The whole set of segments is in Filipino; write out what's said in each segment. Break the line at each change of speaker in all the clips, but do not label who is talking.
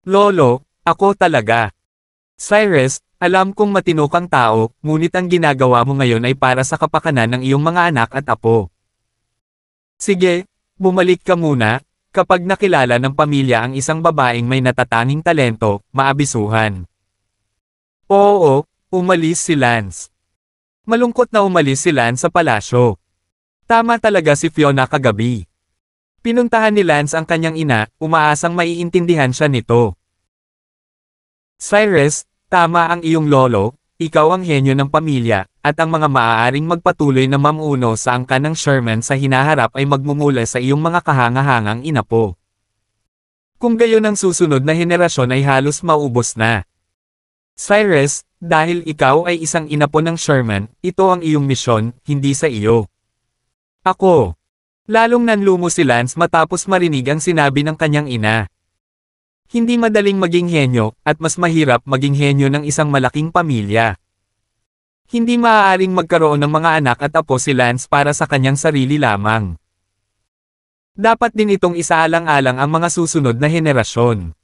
Lolo, ako talaga. Cyrus, alam kong matino kang tao, ngunit ang ginagawa mo ngayon ay para sa kapakanan ng iyong mga anak at apo. Sige, bumalik ka muna. Kapag nakilala ng pamilya ang isang babaeng may natatanging talento, maabisuhan. Oo, umalis si Lance. Malungkot na umalis si Lance sa palasyo. Tama talaga si Fiona kagabi. Pinuntahan ni Lance ang kanyang ina, umaasang maiintindihan siya nito. Cyrus, tama ang iyong lolo, ikaw ang henyo ng pamilya, at ang mga maaaring magpatuloy na mamuno sa angkan ng Sherman sa hinaharap ay magmumula sa iyong mga kahangahangang inapo. Kung gayon ang susunod na henerasyon ay halos maubos na. Cyrus, dahil ikaw ay isang inapo ng Sherman, ito ang iyong misyon, hindi sa iyo. Ako. Lalong nanlumo si Lance matapos marinig ang sinabi ng kanyang ina. Hindi madaling maging henyo, at mas mahirap maging henyo ng isang malaking pamilya. Hindi maaaring magkaroon ng mga anak at apo si Lance para sa kanyang sarili lamang. Dapat din itong isaalang-alang ang mga susunod na henerasyon.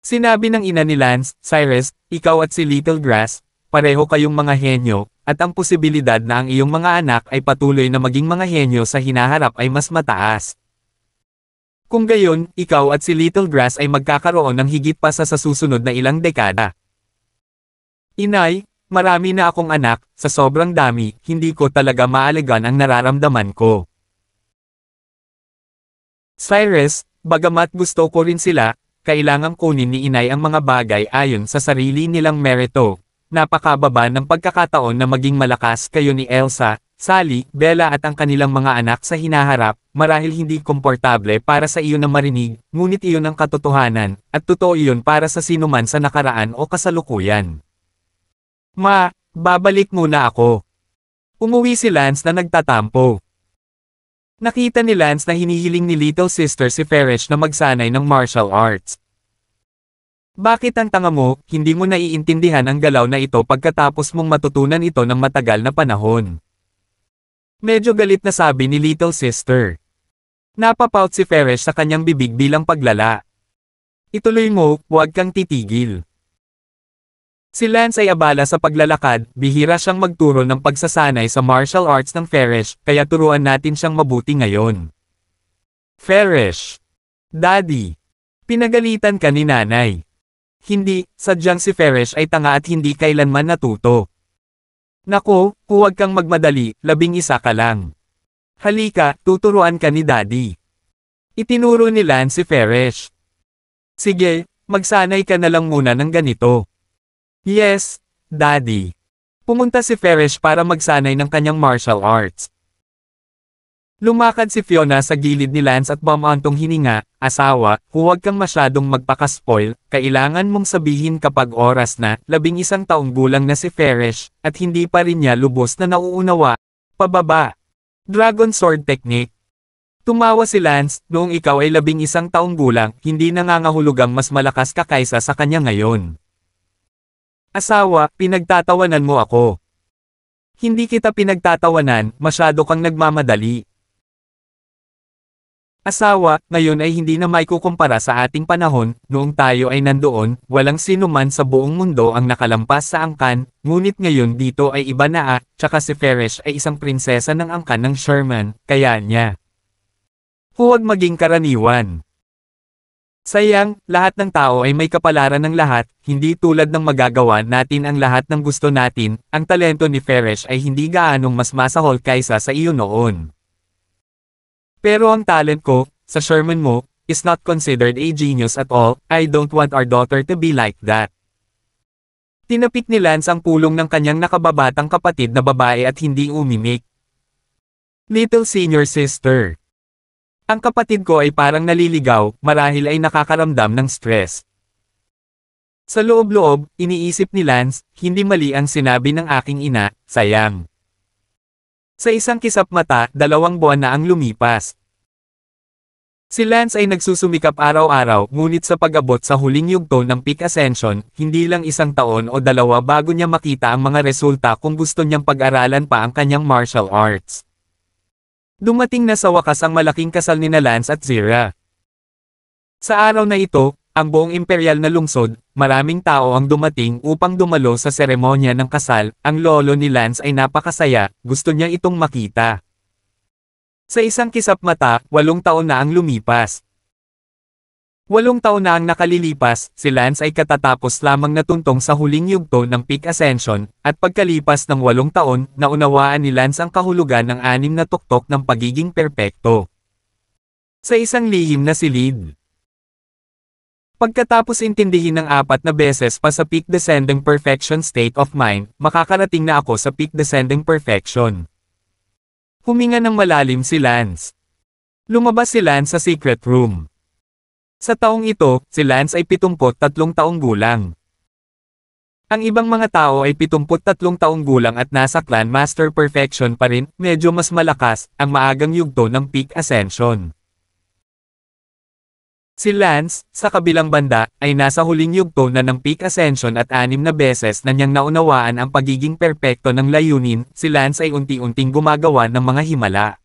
Sinabi ng ina ni Lance, Cyrus, ikaw at si Little Grass, pareho kayong mga henyo, at ang posibilidad na ang iyong mga anak ay patuloy na maging mga henyo sa hinaharap ay mas mataas. Kung gayon, ikaw at si Little Grass ay magkakaroon ng higit pa sa susunod na ilang dekada. Inay, marami na akong anak, sa sobrang dami, hindi ko talaga maalagaan ang nararamdaman ko. Cyrus, bagamat gusto ko rin sila, kailangang kunin ni inay ang mga bagay ayon sa sarili nilang merito. Napakababa ng pagkakataon na maging malakas kayo ni Elsa, Sally, Bella at ang kanilang mga anak sa hinaharap, marahil hindi komportable para sa iyo na marinig, ngunit iyon ang katotohanan, at totoo iyon para sa sinuman sa nakaraan o kasalukuyan. Ma, babalik muna ako. Umuwi si Lance na nagtatampo. Nakita ni Lance na hinihiling ni Little Sister si Farish na magsanay ng martial arts. Bakit ang tanga mo, hindi mo naiintindihan ang galaw na ito pagkatapos mong matutunan ito ng matagal na panahon? Medyo galit na sabi ni Little Sister. Napapout si Farish sa kanyang bibig bilang paglala. Ituloy mo, huwag kang titigil. Si Lance ay abala sa paglalakad, bihira siyang magturo ng pagsasanay sa martial arts ng Farish, kaya turuan natin siyang mabuti ngayon. Farish. Daddy. Pinagalitan ka ni nanay. Hindi, sadyang si Farish ay tanga at hindi kailanman natuto. Nako, huwag kang magmadali, 11 ka lang. Halika, tuturuan ka ni Daddy. Itinuro ni Lance si Farish. Sige, magsanay ka na lang muna ng ganito. Yes, Daddy. Pumunta si Farish para magsanay ng kanyang martial arts. Lumakad si Fiona sa gilid ni Lance at bumantong hininga, asawa, huwag kang masyadong magpaka-spoil, kailangan mong sabihin kapag oras na, 11 taong gulang na si Farish, at hindi pa rin niya lubos na nauunawa. Pababa. Dragon Sword Technique. Tumawa si Lance, noong ikaw ay 11 taong gulang, hindi nangangahulugang mas malakas ka kaysa sa kanya ngayon. Asawa, pinagtatawanan mo ako. Hindi kita pinagtatawanan, masyado kang nagmamadali. Asawa, ngayon ay hindi na maikukumpara sa ating panahon, noong tayo ay nandoon, walang sino man sa buong mundo ang nakalampas sa angkan, ngunit ngayon dito ay iba na tsaka si Farish ay isang prinsesa ng angkan ng Sherman, kaya niya. Huwag maging karaniwan. Sayang, lahat ng tao ay may kapalaran ng lahat, hindi tulad ng magagawa natin ang lahat ng gusto natin, ang talento ni Farish ay hindi gaanong mas masahol kaysa sa iyo noon. Pero ang talent ko, sa Sherman mo, is not considered a genius at all, I don't want our daughter to be like that. Tinapik ni Lance ang pulong ng kanyang nakababatang kapatid na babae at hindi umimik. Little senior sister. Ang kapatid ko ay parang naliligaw, marahil ay nakakaramdam ng stress. Sa loob-loob, iniisip ni Lance, hindi mali ang sinabi ng aking ina, sayang. Sa isang kisap mata, 2 buwan na ang lumipas. Si Lance ay nagsusumikap araw-araw, ngunit sa pag-abot sa huling yugto ng peak ascension, hindi lang 1 taon o 2 bago niya makita ang mga resulta kung gusto niyang pag-aralan pa ang kanyang martial arts. Dumating na sa wakas ang malaking kasal nina Lance at Zira. Sa araw na ito, ang buong imperial na lungsod, maraming tao ang dumating upang dumalo sa seremonya ng kasal, ang lolo ni Lance ay napakasaya, gusto niya itong makita. Sa isang kisap mata, 8 taon na ang lumipas. 8 taon na ang nakalilipas, si Lance ay katatapos lamang natuntong sa huling yugto ng Peak Ascension, at pagkalipas ng 8 taon, naunawaan ni Lance ang kahulugan ng 6 na tuktok ng pagiging perpekto. Sa isang lihim na silid. Pagkatapos intindihin ng 4 na beses pa sa Peak Descending Perfection state of mind, makakarating na ako sa Peak Descending Perfection. Huminga ng malalim si Lance. Lumabas si Lance sa secret room. Sa taong ito, si Lance ay 73 taong gulang. Ang ibang mga tao ay 73 taong gulang at nasa Clan Master Perfection pa rin, medyo mas malakas, ang maagang yugto ng Peak Ascension. Si Lance, sa kabilang banda, ay nasa huling yugto na ng Peak Ascension at 6 na beses na niyang naunawaan ang pagiging perpekto ng layunin, si Lance ay unti-unting gumagawa ng mga himala.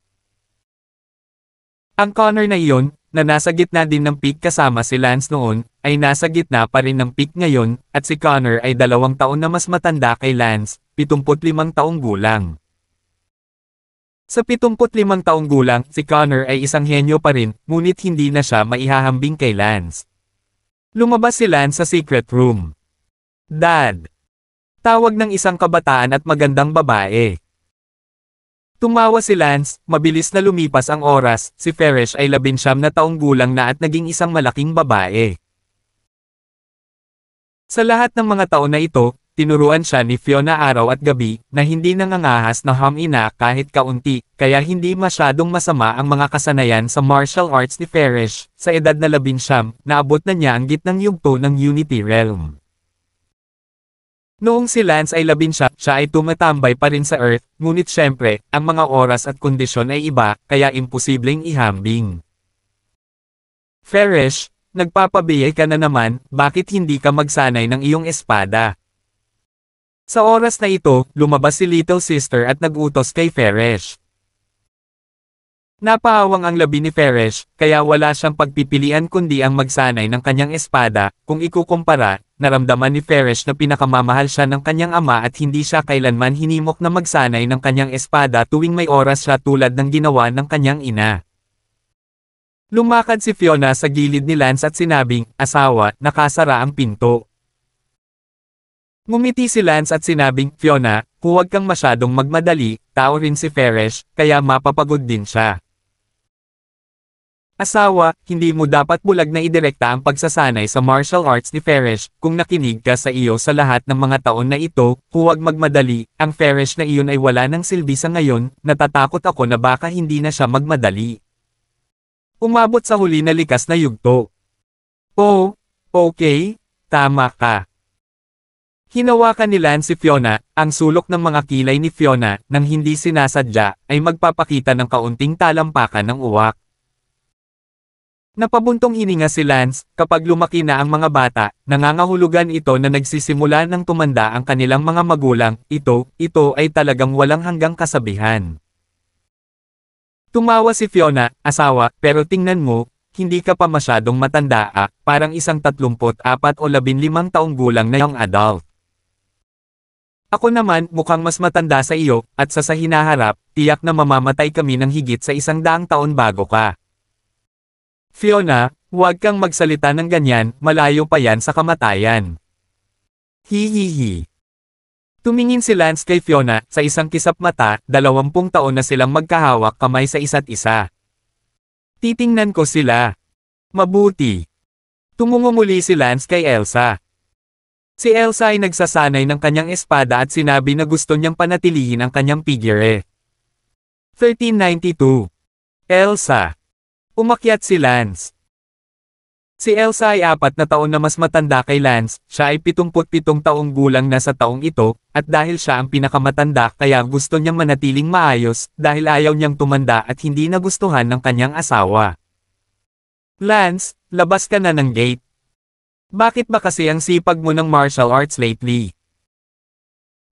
Ang Connor na iyon, na nasa gitna din ng Peak kasama si Lance noon, ay nasa gitna pa rin ng Peak ngayon, at si Connor ay 2 taon na mas matanda kay Lance, 75 taong gulang. Sa 75 taong gulang, si Connor ay isang henyo pa rin, ngunit hindi na siya maihahambing kay Lance. Lumabas si Lance sa secret room. Dad! Tawag ng isang kabataan at magandang babae. Tumawa si Lance, mabilis na lumipas ang oras, si Farish ay 19 na taong gulang na at naging isang malaking babae. Sa lahat ng mga taon na ito, tinuruan siya ni Fiona araw at gabi, na hindi nangangahas na hamina kahit kaunti, kaya hindi masyadong masama ang mga kasanayan sa martial arts ni Farish. Sa edad na 19, naabot na niya ang gitnang yugto ng Unity Realm. Noong si Lance ay 19, siya ay tumatambay pa rin sa Earth, ngunit syempre, ang mga oras at kondisyon ay iba, kaya imposibleng ihambing. Farish, nagpapabiyay ka na naman, bakit hindi ka magsanay ng iyong espada? Sa oras na ito, lumabas si Little Sister at nag-utos kay Farish. Napahawang ang labi ni Farish, kaya wala siyang pagpipilian kundi ang magsanay ng kanyang espada. Kung ikukumpara, naramdaman ni Farish na pinakamamahal siya ng kanyang ama at hindi siya kailanman hinimok na magsanay ng kanyang espada tuwing may oras siya tulad ng ginawa ng kanyang ina. Lumakad si Fiona sa gilid ni Lance at sinabing, "Asawa, nakasara ang pinto." Ngumiti si Lance at sinabing, "Fiona, huwag kang masyadong magmadali," tao rin si Farish, kaya mapapagod din siya. "Asawa, hindi mo dapat bulag na idirekta ang pagsasanay sa martial arts ni Farish, kung nakinig ka sa iyo sa lahat ng mga taon na ito, huwag magmadali, ang Farish na iyon ay wala ng silbi sa ngayon, natatakot ako na baka hindi na siya magmadali." Umabot sa huli na likas na yugto. "Oh, okay, tama ka." Hinawakan ni Lance si Fiona, ang sulok ng mga kilay ni Fiona, nang hindi sinasadya, ay magpapakita ng kaunting talampakan ng uwak. Napabuntong hininga si Lance, kapag lumaki na ang mga bata, nangangahulugan ito na nagsisimula ng tumanda ang kanilang mga magulang, ito ay talagang walang hanggang kasabihan. Tumawa si Fiona, "Asawa, pero tingnan mo, hindi ka pa masyadong matanda parang isang 34 o 15 taong gulang na young adult. Ako naman, mukhang mas matanda sa iyo, at sa hinaharap, tiyak na mamamatay kami ng higit sa 100 taon bago ka. Fiona, huwag kang magsalita ng ganyan, malayo pa yan sa kamatayan." Hihihi. Tumingin si Lance kay Fiona, sa isang kisap mata, 20 taon na silang magkahawak kamay sa isa't isa. "Titingnan ko sila. Mabuti." Tumungo muli si Lance kay Elsa. Si Elsa ay nagsasanay ng kanyang espada at sinabi na gusto niyang panatilihin ang kanyang figure. 1392. Elsa. Umakyat si Lance. Si Elsa ay 4 na taon na mas matanda kay Lance, siya ay 77 taong gulang na sa taong ito, at dahil siya ang pinakamatanda kaya gusto niyang manatiling maayos, dahil ayaw niyang tumanda at hindi nagustuhan ng kanyang asawa. "Lance, labas ka na ng gate. Bakit ba kasi ang sipag mo ng martial arts lately?"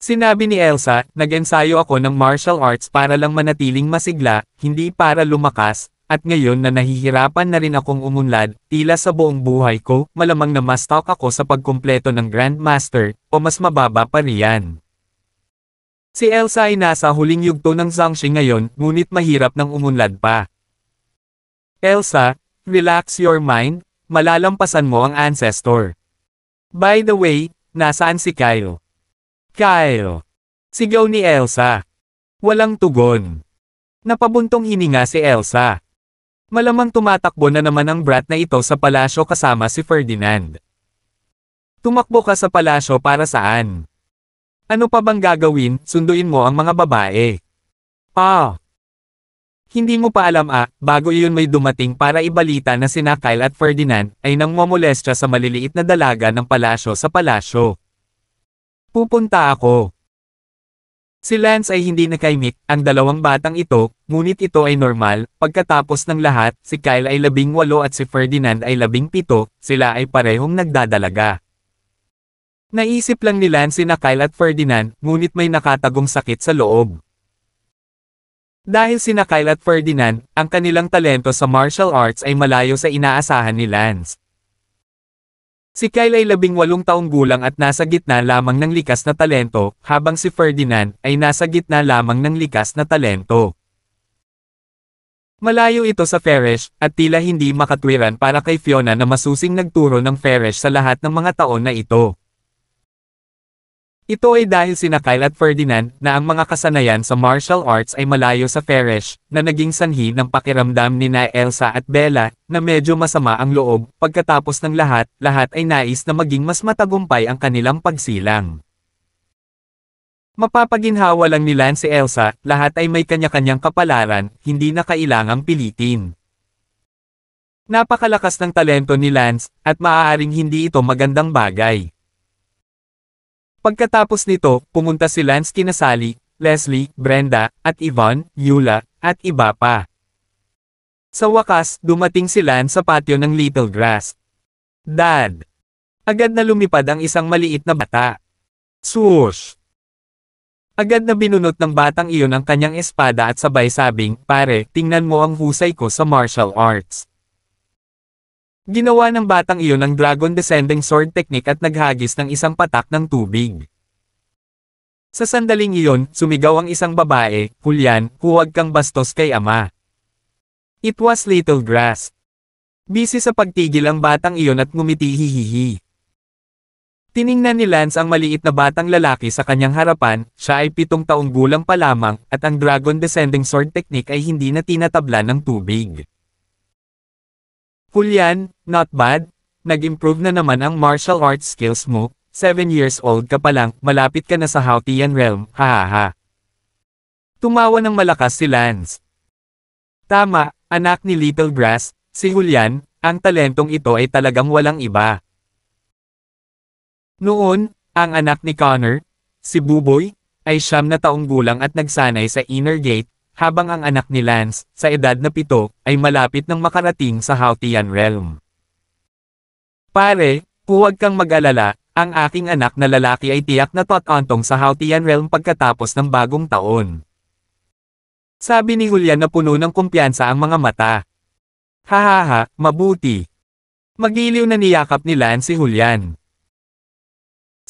Sinabi ni Elsa, "Nag-ensayo ako ng martial arts para lang manatiling masigla, hindi para lumakas." at ngayon na nahihirapan na rin akong umunlad, tila sa buong buhay ko, malamang na mas talk ako sa pagkumpleto ng Grandmaster, o mas mababa pa riyan. Si Elsa ay nasa huling yugto ng Zhangxi ngayon, ngunit mahirap nang umunlad pa. Elsa, relax your mind, malalampasan mo ang ancestor. By the way, nasaan si Kyle? Kyle! Sigaw ni Elsa. Walang tugon. Napabuntong hininga si Elsa. Malamang tumatakbo na naman ang brat na ito sa palasyo kasama si Ferdinand. Tumakbo ka sa palasyo para saan? Ano pa bang gagawin? Sunduin mo ang mga babae. Hindi mo pa alam bago iyon may dumating para ibalita na sina Kyle at Ferdinand ay nangmomolestya sa maliliit na dalaga ng palasyo sa palasyo. Pupunta ako. Si Lance ay hindi nakaimik, ang dalawang batang ito, ngunit ito ay normal, pagkatapos ng lahat, si Kyle ay 18 at si Ferdinand ay 17, sila ay parehong nagdadalaga. Naisip lang ni Lance sina Kyle at Ferdinand, ngunit may nakatagong sakit sa loob. Dahil sina Kyle at Ferdinand, ang kanilang talento sa martial arts ay malayo sa inaasahan ni Lance. Si Kyle ay 18 taong gulang at nasa gitna lamang ng likas na talento, habang si Ferdinand ay nasa gitna lamang ng likas na talento. Malayo ito sa Farish, at tila hindi makatwiran para kay Fiona na masusing nagturo ng Farish sa lahat ng mga taon na ito. Ito ay dahil sina Kyle at Ferdinand na ang mga kasanayan sa martial arts ay malayo sa Farish, na naging sanhi ng pakiramdam ni na Elsa at Bella, na medyo masama ang loob, pagkatapos ng lahat ay nais na maging mas matagumpay ang kanilang pagsilang. Mapapaginhawa lang ni Lance si Elsa, lahat ay may kanya-kanyang kapalaran, hindi na kailangang pilitin. Napakalakas ng talento ni Lance, at maaaring hindi ito magandang bagay. Pagkatapos nito, pumunta si Lance kina Sally, Leslie, Brenda, at Yvonne, Eula, at iba pa. Sa wakas, dumating si Lance sa patio ng Little Grass. Dad! Agad na lumipad ang isang maliit na bata. Swoosh! Agad na binunot ng batang iyon ang kanyang espada at sabay sabing, pare, tingnan mo ang husay ko sa martial arts. Ginawa ng batang iyon ang Dragon Descending Sword Technique at naghagis ng isang patak ng tubig. Sa sandaling iyon, sumigaw ang isang babae, Julian, huwag kang bastos kay ama. It was Little Grass. Busy sa pagtigil ang batang iyon at ngumiti hihihi. Tiningnan ni Lance ang maliit na batang lalaki sa kanyang harapan, siya ay 7 taong gulang pa lamang, at ang Dragon Descending Sword Technique ay hindi na tinatabla ng tubig. Julian, not bad. Nag-improve na naman ang martial arts skills mo, 7 years old ka pa lang, malapit ka na sa Hautian Realm, hahaha. Tumawa ng malakas si Lance. Tama, anak ni Little Grass, si Julian, ang talentong ito ay talagang walang iba. Noon, ang anak ni Connor, si Buboy, ay 9 na taong gulang at nagsanay sa Inner Gate, habang ang anak ni Lance, sa edad na 7, ay malapit nang makarating sa Hautian Realm. Pare, huwag kang mag-alala, ang aking anak na lalaki ay tiyak na totantong sa Hautian Realm pagkatapos ng bagong taon. Sabi ni Julian na puno ng kumpiyansa ang mga mata. Hahaha, mabuti. Magiliw na niyakap ni Lance si Julian.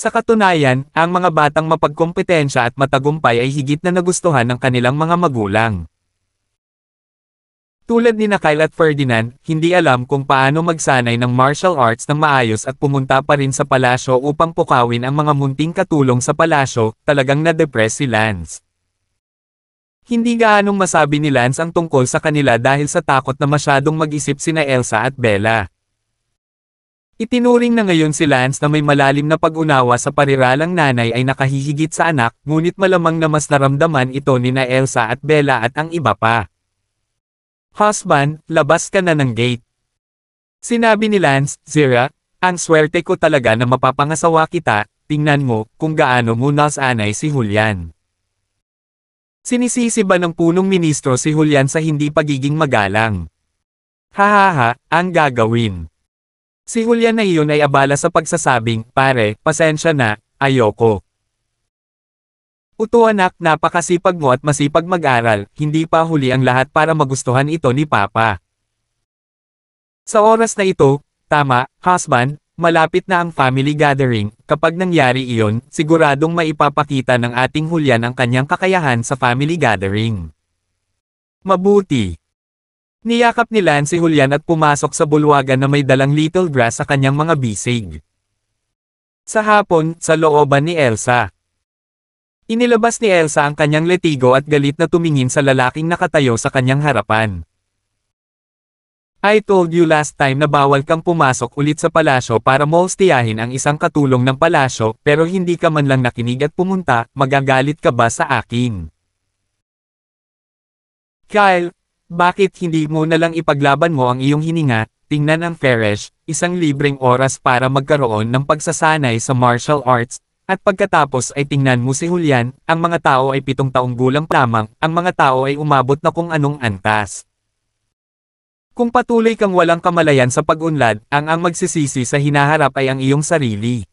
Sa katunayan, ang mga batang mapagkompetensya at matagumpay ay higit na nagustuhan ng kanilang mga magulang. Tulad ni Kyle at Ferdinand, hindi alam kung paano magsanay ng martial arts ng maayos at pumunta pa rin sa palasyo upang pukawin ang mga munting katulong sa palasyo, talagang na-depress si Lance. Hindi gaanong masabi ni Lance ang tungkol sa kanila dahil sa takot na masyadong mag-isip sina Elsa at Bella. Itinuring na ngayon si Lance na may malalim na pag-unawa sa pariralang nanay ay nakahihigit sa anak, ngunit malamang na mas naramdaman ito ni na Elsa at Bella at ang iba pa. Husband, labas ka na ng gate. Sinabi ni Lance, Zira, ang swerte ko talaga na mapapangasawa kita, tingnan mo kung gaano mo nasanay si Julian. Sinisisi ba ng punong ministro si Julian sa hindi pagiging magalang? Hahaha, ang gagawin. Si Julian na iyon ay abala sa pagsasabing, pare, pasensya na, ayoko. Uto anak, napakasipag mo at masipag mag-aral, hindi pa huli ang lahat para magustuhan ito ni Papa. Sa oras na ito, tama, husband, malapit na ang family gathering, kapag nangyari iyon, siguradong maipapakita ng ating Julian ang kanyang kakayahan sa family gathering. Mabuti. Niyakap ni Lance si Julian at pumasok sa bulwagan na may dalang little grass sa kanyang mga bisig. Sa hapon, sa looban ni Elsa. Inilabas ni Elsa ang kanyang letigo at galit na tumingin sa lalaking nakatayo sa kanyang harapan. I told you last time na bawal kang pumasok ulit sa palasyo para molestiyahin ang isang katulong ng palasyo, pero hindi ka man lang nakinig at pumunta, magagalit ka ba sa akin? Kyle, bakit hindi mo na lang ipaglaban mo ang iyong hininga? Tingnan ang Feresh, isang libreng oras para magkaroon ng pagsasanay sa martial arts, at pagkatapos ay tingnan mo si Julian, ang mga tao ay 7 taong gulang lamang, ang mga tao ay umabot na kung anong antas. Kung patuloy kang walang kamalayan sa pag-unlad, ang magsisisi sa hinaharap ay ang iyong sarili.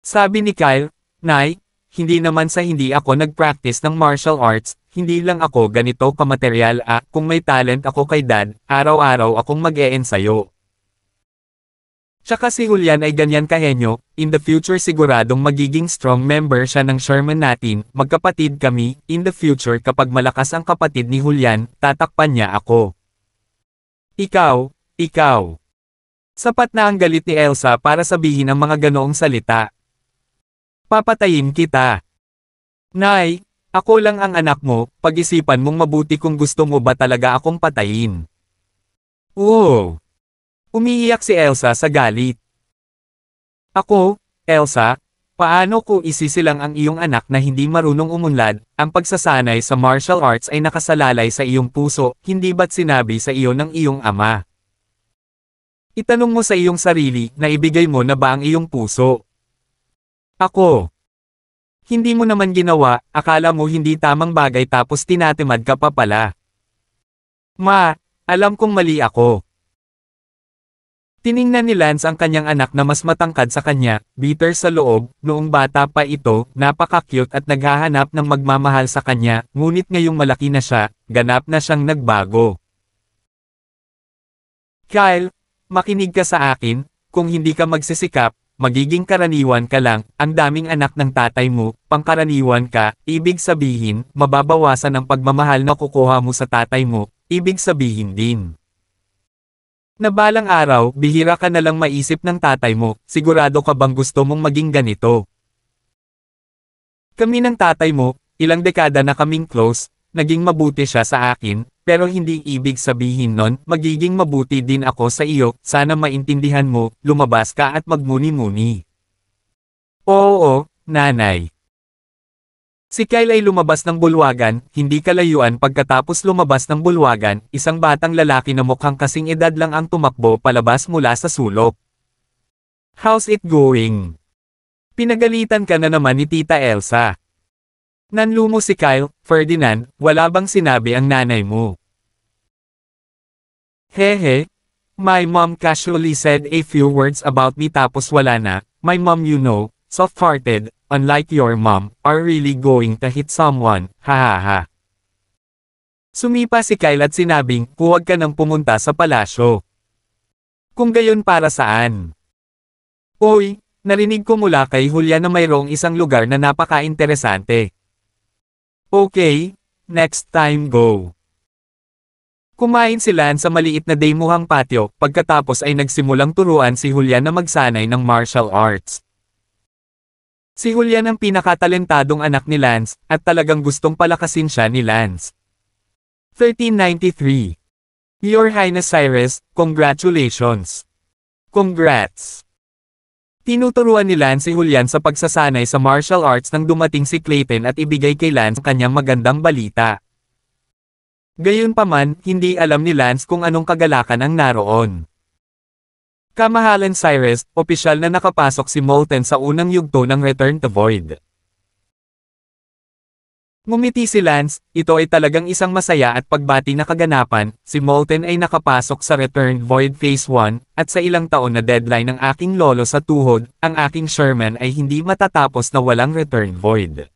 Sabi ni Kyle, Nay, hindi naman sa hindi ako nag-practice ng martial arts, hindi lang ako ganito kamateryal kung may talent ako kay Dad, araw-araw akong mag-e-ensayo. Tsaka si Julian ay ganyan kahenyo, in the future siguradong magiging strong member siya ng Sherman natin, magkapatid kami, in the future kapag malakas ang kapatid ni Julian, tatakpan niya ako. Ikaw. Sapat na ang galit ni Elsa para sabihin ang mga ganoong salita. Papatayin kita. Nay, ako lang ang anak mo, pag-isipan mong mabuti kung gusto mo ba talaga akong patayin. Wow! Umiiyak si Elsa sa galit. Ako, Elsa, paano ko isisilang ang iyong anak na hindi marunong umunlad, ang pagsasanay sa martial arts ay nakasalalay sa iyong puso, hindi ba't sinabi sa iyo ng iyong ama? Itanong mo sa iyong sarili, na ibigay mo na ba ang iyong puso? Ako. Hindi mo naman ginawa, akala mo hindi tamang bagay tapos tinatimad ka pa pala. Ma, alam kong mali ako. Tiningnan ni Lance ang kanyang anak na mas matangkad sa kanya, bitter sa loob, noong bata pa ito, napaka-cute at naghahanap ng magmamahal sa kanya, ngunit ngayong malaki na siya, ganap na siyang nagbago. Kyle, makinig ka sa akin, kung hindi ka magsisikap, magiging karaniwan ka lang, ang daming anak ng tatay mo, pangkaraniwan ka, ibig sabihin, mababawasan ang pagmamahal na kukuha mo sa tatay mo, ibig sabihin din. Na balang araw, bihira ka na lang maisip ng tatay mo, sigurado ka bang gusto mong maging ganito? Kami ng tatay mo, ilang dekada na kaming close, naging mabuti siya sa akin, pero hindi ibig sabihin nun, magiging mabuti din ako sa iyo, sana maintindihan mo, lumabas ka at magmuni-muni. Oo, nanay. Si Kyle ay lumabas ng bulwagan, hindi kalayuan pagkatapos lumabas ng bulwagan, isang batang lalaki na mukhang kasing edad lang ang tumakbo palabas mula sa sulok. How's it going? Pinagalitan ka na naman ni Tita Elsa. Nanlumo si Kyle, Ferdinand, wala bang sinabi ang nanay mo? Hehe. My mom casually said a few words about me tapos wala na. My mom, you know, soft-hearted, unlike your mom, are really going to hit someone, hahaha. Sumipa si Kyle at sinabing, huwag ka nang pumunta sa palasyo. Kung gayon para saan? Oy, narinig ko mula kay Julia na mayroong isang lugar na napaka-interesante. Okay, next time go. Kumain si Lance sa maliit na demuhang patio, pagkatapos ay nagsimulang turuan si Julian na magsanay ng martial arts. Si Julian ang pinakatalentadong anak ni Lance, at talagang gustong palakasin siya ni Lance. 1393. Your Highness Cyrus, congratulations. Congrats. Tinuturuan ni Lance si Julian sa pagsasanay sa martial arts nang dumating si Clayton at ibigay kay Lance kanyang magandang balita. Gayunpaman, hindi alam ni Lance kung anong kagalakan ang naroon. Kamahalan Cyrus, opisyal na nakapasok si Molten sa unang yugto ng Return to Void. Ngumiti si Lance, ito ay talagang isang masaya at pagbati na kaganapan, si Molten ay nakapasok sa Return Void Phase 1, at sa ilang taon na deadline ng aking lolo sa tuhod, ang aking Sherman ay hindi matatapos na walang Return Void.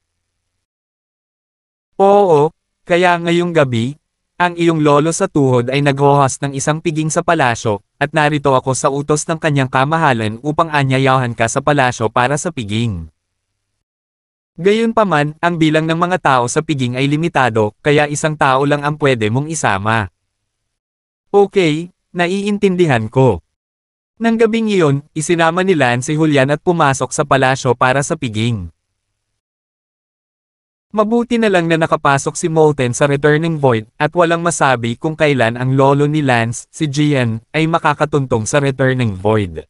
Oo, kaya ngayong gabi, ang iyong lolo sa tuhod ay nag-host ng isang piging sa palasyo, at narito ako sa utos ng kanyang kamahalan upang anyayahan ka sa palasyo para sa piging. Gayunpaman, ang bilang ng mga tao sa piging ay limitado, kaya isang tao lang ang pwede mong isama. Okay, naiintindihan ko. Nang gabing iyon, isinama ni Lance si Julian at pumasok sa palasyo para sa piging. Mabuti na lang na nakapasok si Molten sa Returning Void, at walang masabi kung kailan ang lolo ni Lance, si Gian, ay makakatuntong sa Returning Void.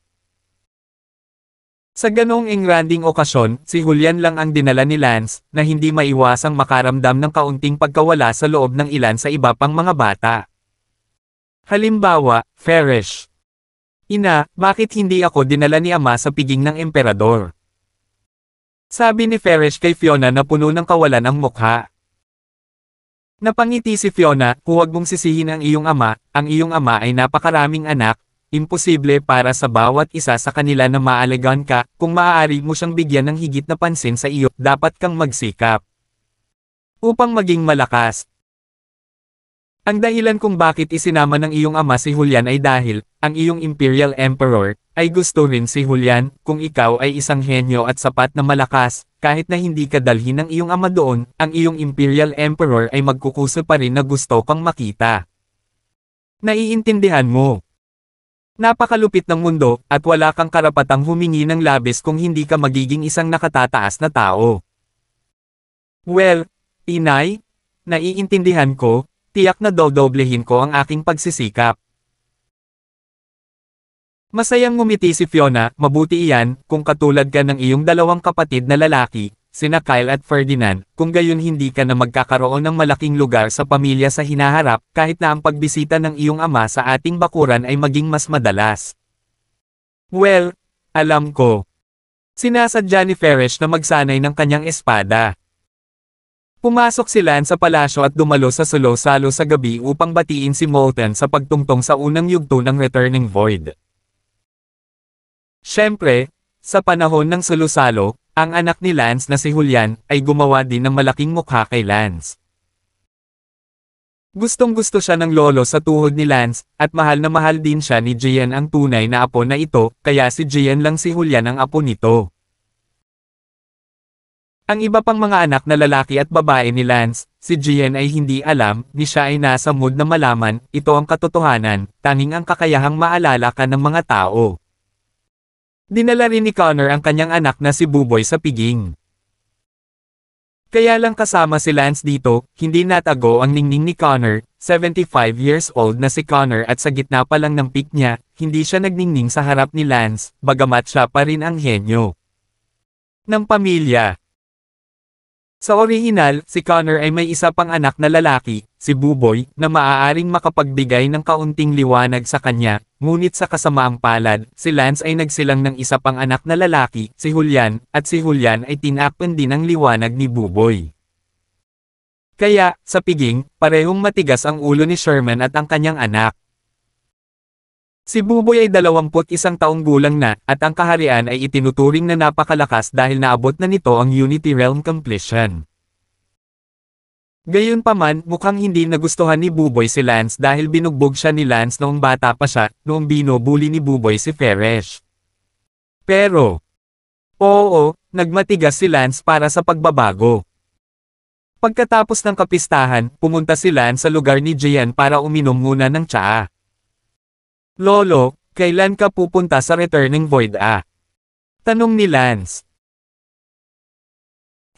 Sa ganong engranding okasyon, si Julian lang ang dinala ni Lance, na hindi maiwasang makaramdam ng kaunting pagkawala sa loob ng ilan sa iba pang mga bata. Halimbawa, Farish. Ina, bakit hindi ako dinala ni Ama sa piging ng emperador? Sabi ni Farish kay Fiona na puno ng kawalan ang mukha. Napangiti si Fiona, huwag mong sisihin ang iyong ama ay napakaraming anak. Imposible para sa bawat isa sa kanila na maalagaan ka, kung maaari mo siyang bigyan ng higit na pansin sa iyo, dapat kang magsikap upang maging malakas. Ang dahilan kung bakit isinama ng iyong ama si Julian ay dahil, ang iyong Imperial Emperor, ay gusto rin si Julian, kung ikaw ay isang henyo at sapat na malakas, kahit na hindi ka dalhin ng iyong ama doon, ang iyong Imperial Emperor ay magkukusa pa rin na gusto kang makita. Naiintindihan mo? Napakalupit ng mundo, at wala kang karapatang humingi ng labis kung hindi ka magiging isang nakatataas na tao. Well, inay, naiintindihan ko, tiyak na dodoblehin ko ang aking pagsisikap. Masayang ngumiti si Fiona, mabuti iyan, kung katulad ka ng iyong dalawang kapatid na lalaki, sina Kyle at Ferdinand, kung gayon hindi ka na magkakaroon ng malaking lugar sa pamilya sa hinaharap, kahit na ang pagbisita ng iyong ama sa ating bakuran ay maging mas madalas. Well, alam ko. Sinasadya ni Farish na magsanay ng kanyang espada. Pumasok si Lance sa palasyo at dumalo sa salo-salo sa gabi upang batiin si Molten sa pagtungtong sa unang yugto ng Returning Void. Siyempre, sa panahon ng salo-salo, ang anak ni Lance na si Julian, ay gumawa din ng malaking mukha kay Lance. Gustong-gusto siya ng lolo sa tuhod ni Lance, at mahal na mahal din siya ni Gian ang tunay na apo na ito, kaya si Gian lang si Julian ang apo nito. Ang iba pang mga anak na lalaki at babae ni Lance, si Gian ay hindi alam, ni siya ay nasa mood na malaman, ito ang katotohanan, tanging ang kakayahang maalala ka ng mga tao. Dinala rin ni Connor ang kanyang anak na si Buboy sa piging. Kaya lang kasama si Lance dito, hindi natago ang ningning ni Connor, 75 years old na si Connor at sa gitna pa lang ng peak niya, hindi siya nagningning sa harap ni Lance, bagamat siya pa rin ang henyo ng pamilya. Sa orihinal, si Connor ay may isa pang anak na lalaki, si Buboy, na maaaring makapagbigay ng kaunting liwanag sa kanya, ngunit sa kasamaang palad, si Lance ay nagsilang ng isa pang anak na lalaki, si Julian, at si Julian ay tinakpan din ang liwanag ni Buboy. Kaya, sa piging, parehong matigas ang ulo ni Sherman at ang kanyang anak. Si Buboy ay 21 taong gulang na, at ang kaharian ay itinuturing na napakalakas dahil naabot na nito ang Unity Realm completion. Gayunpaman, mukhang hindi nagustuhan ni Buboy si Lance dahil binugbog siya ni Lance noong bata pa siya, noong binubuli ni Buboy si Farish. Pero, oo, nagmatigas si Lance para sa pagbabago. Pagkatapos ng kapistahan, pumunta si Lance sa lugar ni Gian para uminom muna ng tsaa. Lolo, kailan ka pupunta sa Returning Void Tanong ni Lance.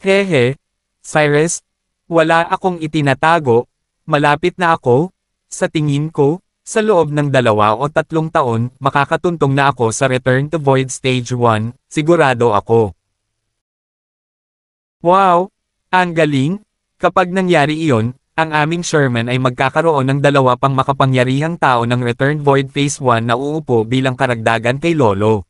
Hehe, Cyrus, wala akong itinatago, malapit na ako, sa tingin ko, sa loob ng 2 o 3 taon, makakatuntong na ako sa Return to Void Stage 1, sigurado ako. Wow, ang galing, kapag nangyari iyon, ang aming Sherman ay magkakaroon ng 2 pang makapangyarihang tao ng Return Void Phase 1 na uupo bilang karagdagan kay Lolo.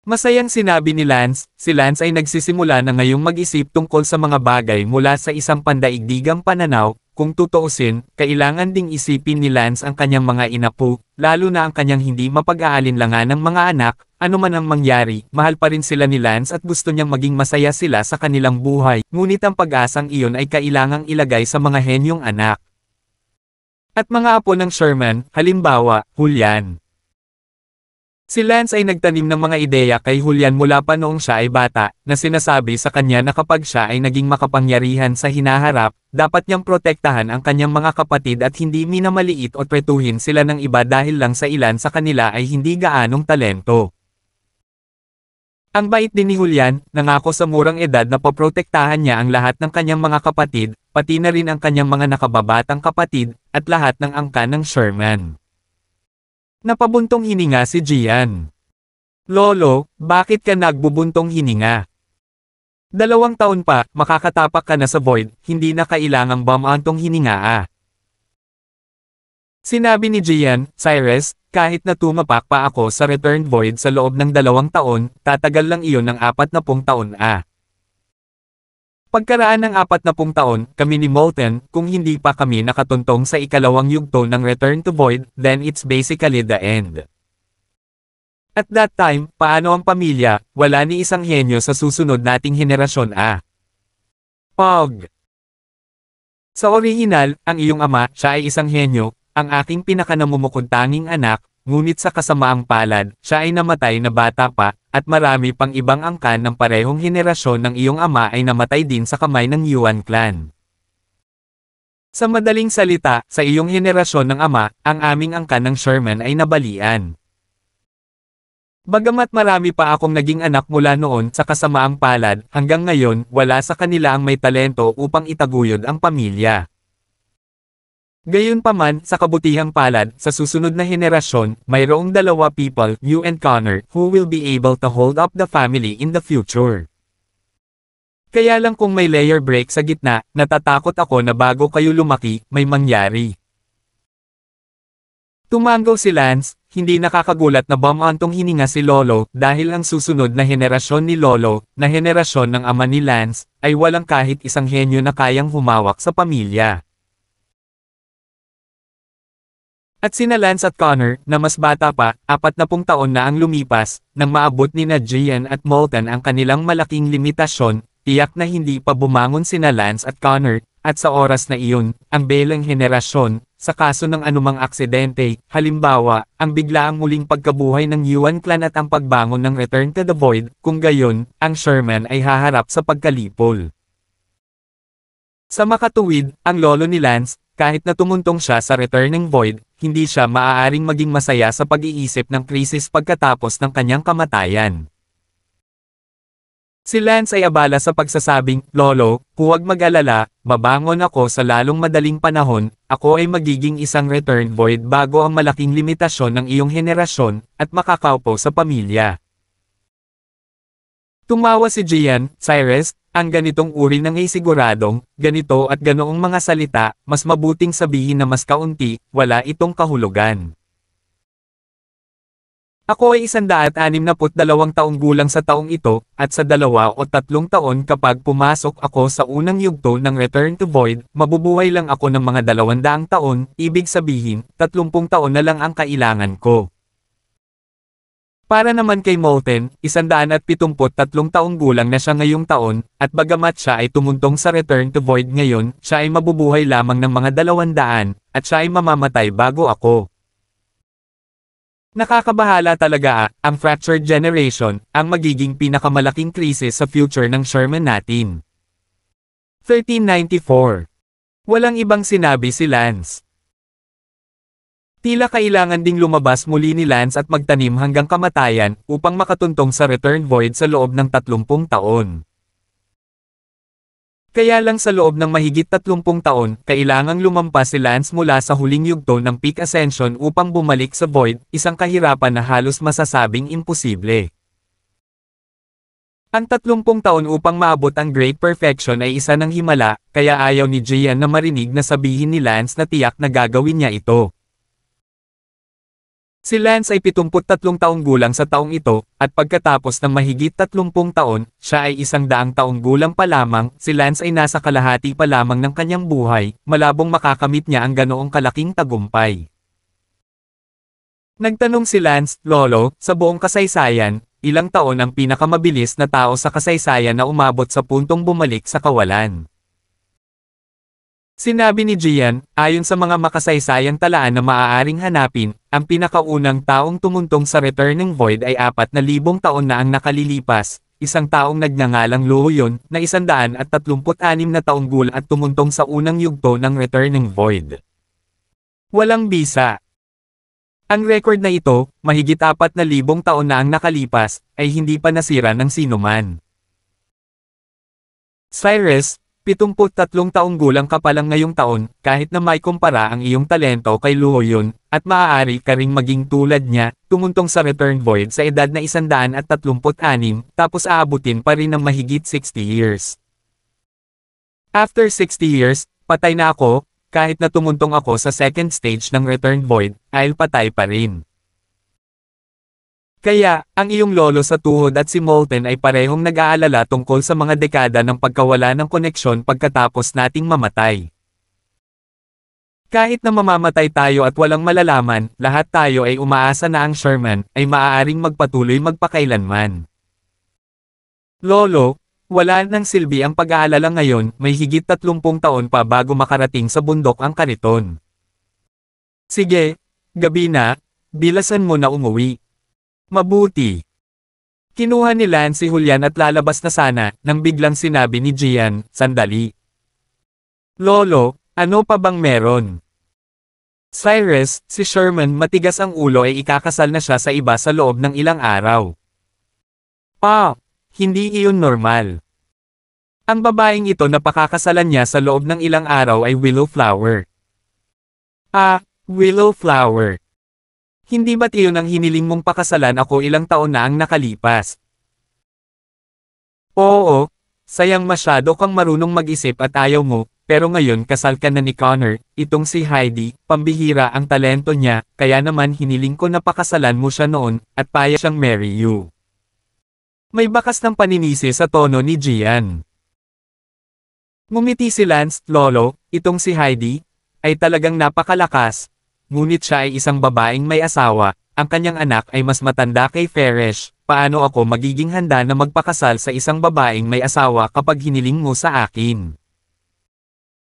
Masayang sinabi ni Lance, si Lance ay nagsisimula na ngayong mag-isip tungkol sa mga bagay mula sa isang pandaigdigang pananaw. Kung tutuusin, kailangan ding isipin ni Lance ang kanyang mga inapo, lalo na ang kanyang hindi mapag-aalinlangan ng mga anak. Ano man ang mangyari, mahal pa rin sila ni Lance at gusto niyang maging masaya sila sa kanilang buhay. Ngunit ang pag-asang iyon ay kailangang ilagay sa mga henyong anak. At mga apo ng Sherman, halimbawa, Julian. Si Lance ay nagtanim ng mga ideya kay Julian mula pa noong siya ay bata, na sinasabi sa kanya na kapag siya ay naging makapangyarihan sa hinaharap, dapat niyang protektahan ang kanyang mga kapatid at hindi minamaliit o tretuhin sila ng iba dahil lang sa ilan sa kanila ay hindi gaanong talento. Ang bait din ni Julian, nangako sa murang edad na poprotektahan niya ang lahat ng kanyang mga kapatid, pati na rin ang kanyang mga nakababatang kapatid, at lahat ng angkan ng Sherman. Napabuntong hininga si Gian. Lolo, bakit ka nagbubuntong hininga? 2 taon pa, makakatapak ka na sa Void, hindi na kailangang bumantong hininga. Sinabi ni Gian, Cyrus, kahit na tumapak pa ako sa Returned Void sa loob ng 2 taon, tatagal lang iyon ng 40 taon. Pagkaraan ng 40 taon, kami ni Molten, kung hindi pa kami nakatuntong sa ikalawang yugto ng Return to Void, then it's basically the end. At that time, paano ang pamilya, wala ni isang henyo sa susunod nating henerasyon. Pog. Sa orihinal, ang iyong ama, siya ay isang henyo, ang aking pinakanamumukod-tanging anak, ngunit sa kasamaang palad, siya ay namatay na bata pa, at marami pang ibang angkan ng parehong henerasyon ng iyong ama ay namatay din sa kamay ng Yuan clan. Sa madaling salita, sa iyong henerasyon ng ama, ang aming angkan ng Sherman ay nabalian. Bagamat marami pa akong naging anak mula noon sa kasamaang palad, hanggang ngayon, wala sa kanila ang may talento upang itaguyod ang pamilya. Gayunpaman, sa kabutihang palad, sa susunod na henerasyon, mayroong 2 people, you and Connor, who will be able to hold up the family in the future. Kaya lang kung may layer break sa gitna, natatakot ako na bago kayo lumaki, may mangyari. Tumango si Lance, hindi nakakagulat na bumantong hininga si Lolo, dahil ang susunod na henerasyon ni Lolo, na henerasyon ng ama ni Lance, ay walang kahit isang henyo na kayang humawak sa pamilya. At sina Lance at Connor, na mas bata pa, 40 taon na ang lumipas, nang maabot ni Gian at Molten ang kanilang malaking limitasyon, tiyak na hindi pa bumangon sina Lance at Connor, at sa oras na iyon, ang belang henerasyon, sa kaso ng anumang aksidente, halimbawa, ang biglaang muling pagkabuhay ng Yuan clan at ang pagbangon ng Return to the Void, kung gayon, ang Sherman ay haharap sa pagkalipol. Sa makatuwid, ang lolo ni Lance, kahit na tumuntong siya sa Returning Void, hindi siya maaaring maging masaya sa pag-iisip ng krisis pagkatapos ng kanyang kamatayan. Si Lance ay abala sa pagsasabing, Lolo, huwag mag-alala, mabangon ako sa lalong madaling panahon, ako ay magiging isang Return Void bago ang malaking limitasyon ng iyong henerasyon, at makakaupo sa pamilya. Tumawa si Gian, Cyrus, ang ganitong uri ng siguradong, ganito at ganoong mga salita, mas mabuting sabihin na mas kaunti, wala itong kahulugan. Ako ay 162 taong gulang sa taong ito, at sa 2 o 3 taon kapag pumasok ako sa unang yugto ng Return to Void, mabubuhay lang ako ng mga 200 taon, ibig sabihin, 30 taon na lang ang kailangan ko. Para naman kay Molten, 173 taong gulang na siya ngayong taon, at bagamat siya ay tumuntong sa Return to Void ngayon, siya ay mabubuhay lamang ng mga 200, at siya ay mamamatay bago ako. Nakakabahala talaga ang Fractured Generation, ang magiging pinakamalaking krisis sa future ng Sherman natin. 1394. Walang ibang sinabi si Lance. Tila kailangan ding lumabas muli ni Lance at magtanim hanggang kamatayan upang makatuntong sa Return Void sa loob ng 30 taon. Kaya lang sa loob ng mahigit 30 taon, kailangang lumampas si Lance mula sa huling yugto ng Peak Ascension upang bumalik sa Void, isang kahirapan na halos masasabing imposible. Ang 30 taon upang maabot ang Great Perfection ay isa ng himala, kaya ayaw ni Gian na marinig na sabihin ni Lance na tiyak na gagawin niya ito. Si Lance ay 73 taong gulang sa taong ito, at pagkatapos ng mahigit 30 taon, siya ay 100 taong gulang pa lamang. Si Lance ay nasa kalahati pa lamang ng kanyang buhay, malabong makakamit niya ang ganoong kalaking tagumpay. Nagtanong si Lance, Lolo, sa buong kasaysayan, ilang taon ang pinakamabilis na tao sa kasaysayan na umabot sa puntong bumalik sa kawalan? Sinabi ni Gian, ayon sa mga makasaysayang talaan na maaaring hanapin, ang pinakaunang taong tumuntong sa Returning Void ay 4,000 taon na ang nakalilipas, isang taong nagngangalang Luoyon, na 136 na taong gulang at tumuntong sa unang yugto ng Returning Void. Walang bisa. Ang record na ito, mahigit 4,000 taon na ang nakalipas, ay hindi pa nasira ng sinuman. Cyrus, 73 taong gulang ka pa lang ngayong taon, kahit na may kumpara ang iyong talento kay Luoyon, at maaari ka ring maging tulad niya, tumuntong sa Return Void sa edad na 136, tapos aabutin pa rin ng mahigit 60 years. After 60 years, patay na ako, kahit na tumuntong ako sa second stage ng Return Void, ay patay pa rin. Kaya, ang iyong lolo sa tuhod at si Molten ay parehong nag-aalala tungkol sa mga dekada ng pagkawala ng koneksyon pagkatapos nating mamatay. Kahit na mamamatay tayo at walang malalaman, lahat tayo ay umaasa na ang Sherman ay maaaring magpatuloy magpakailanman. Lolo, wala nang silbi ang pag-aalala ngayon, may higit 30 taon pa bago makarating sa bundok ang kariton. Sige, gabi na, bilasan mo na umuwi. Mabuti. Kinuha ni Lance si Julian at lalabas na sana, nang biglang sinabi ni Gian, sandali. Lolo, ano pa bang meron? Cyrus, si Sherman matigas ang ulo ay ikakasal na siya sa iba sa loob ng ilang araw. Hindi iyon normal. Ang babaeng ito na pakakasalan niya sa loob ng ilang araw ay Willowflower. Willowflower. Hindi ba't iyon ang hiniling mong pakasalan ako ilang taon na ang nakalipas? Oo, sayang masyado kang marunong mag-isip at ayaw mo, pero ngayon kasal ka na ni Connor, itong si Heidi, pambihira ang talento niya, kaya naman hiniling ko na pakasalan mo siya noon, at paya siyang marry you. May bakas ng paninisi sa tono ni Gian. Ngumiti si Lance, Lolo, itong si Heidi, ay talagang napakalakas. Ngunit siya ay isang babaeng may asawa, ang kanyang anak ay mas matanda kay Feresh, paano ako magiging handa na magpakasal sa isang babaeng may asawa kapag hiniling mo sa akin?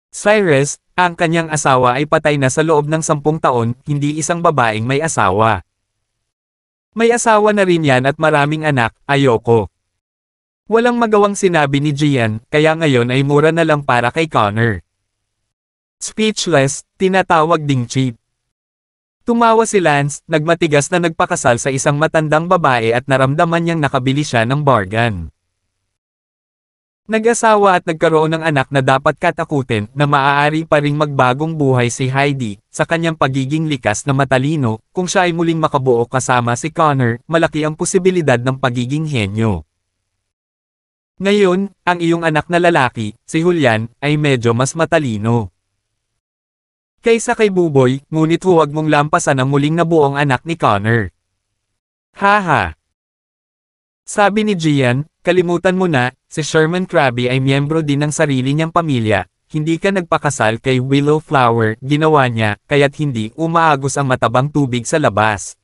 Cyrus, ang kanyang asawa ay patay na sa loob ng 10 taon, hindi isang babaeng may asawa. May asawa na rin yan at maraming anak, ayoko. Walang magawang sinabi ni Gian, kaya ngayon ay mura na lang para kay Connor. Speechless, tinatawag ding cheap. Tumawa si Lance, nagmatigas na nagpakasal sa isang matandang babae at naramdaman niyang nakabili siya ng bargain. Nag-asawa at nagkaroon ng anak na dapat katakutin na maaari pa ring magbagong buhay si Heidi, sa kanyang pagiging likas na matalino, kung siya ay muling makabuo kasama si Connor, malaki ang posibilidad ng pagiging henyo. Ngayon, ang iyong anak na lalaki, si Julian, ay medyo mas matalino. Kaysa kay Buboy, ngunit huwag mong lampasan ang muling nabuong anak ni Connor. Haha. Sabi ni Gian, kalimutan mo na, si Sherman Krabby ay miyembro din ng sarili niyang pamilya, hindi ka nagpakasal kay Willowflower, ginawa niya, kaya't hindi umaagos ang matabang tubig sa labas.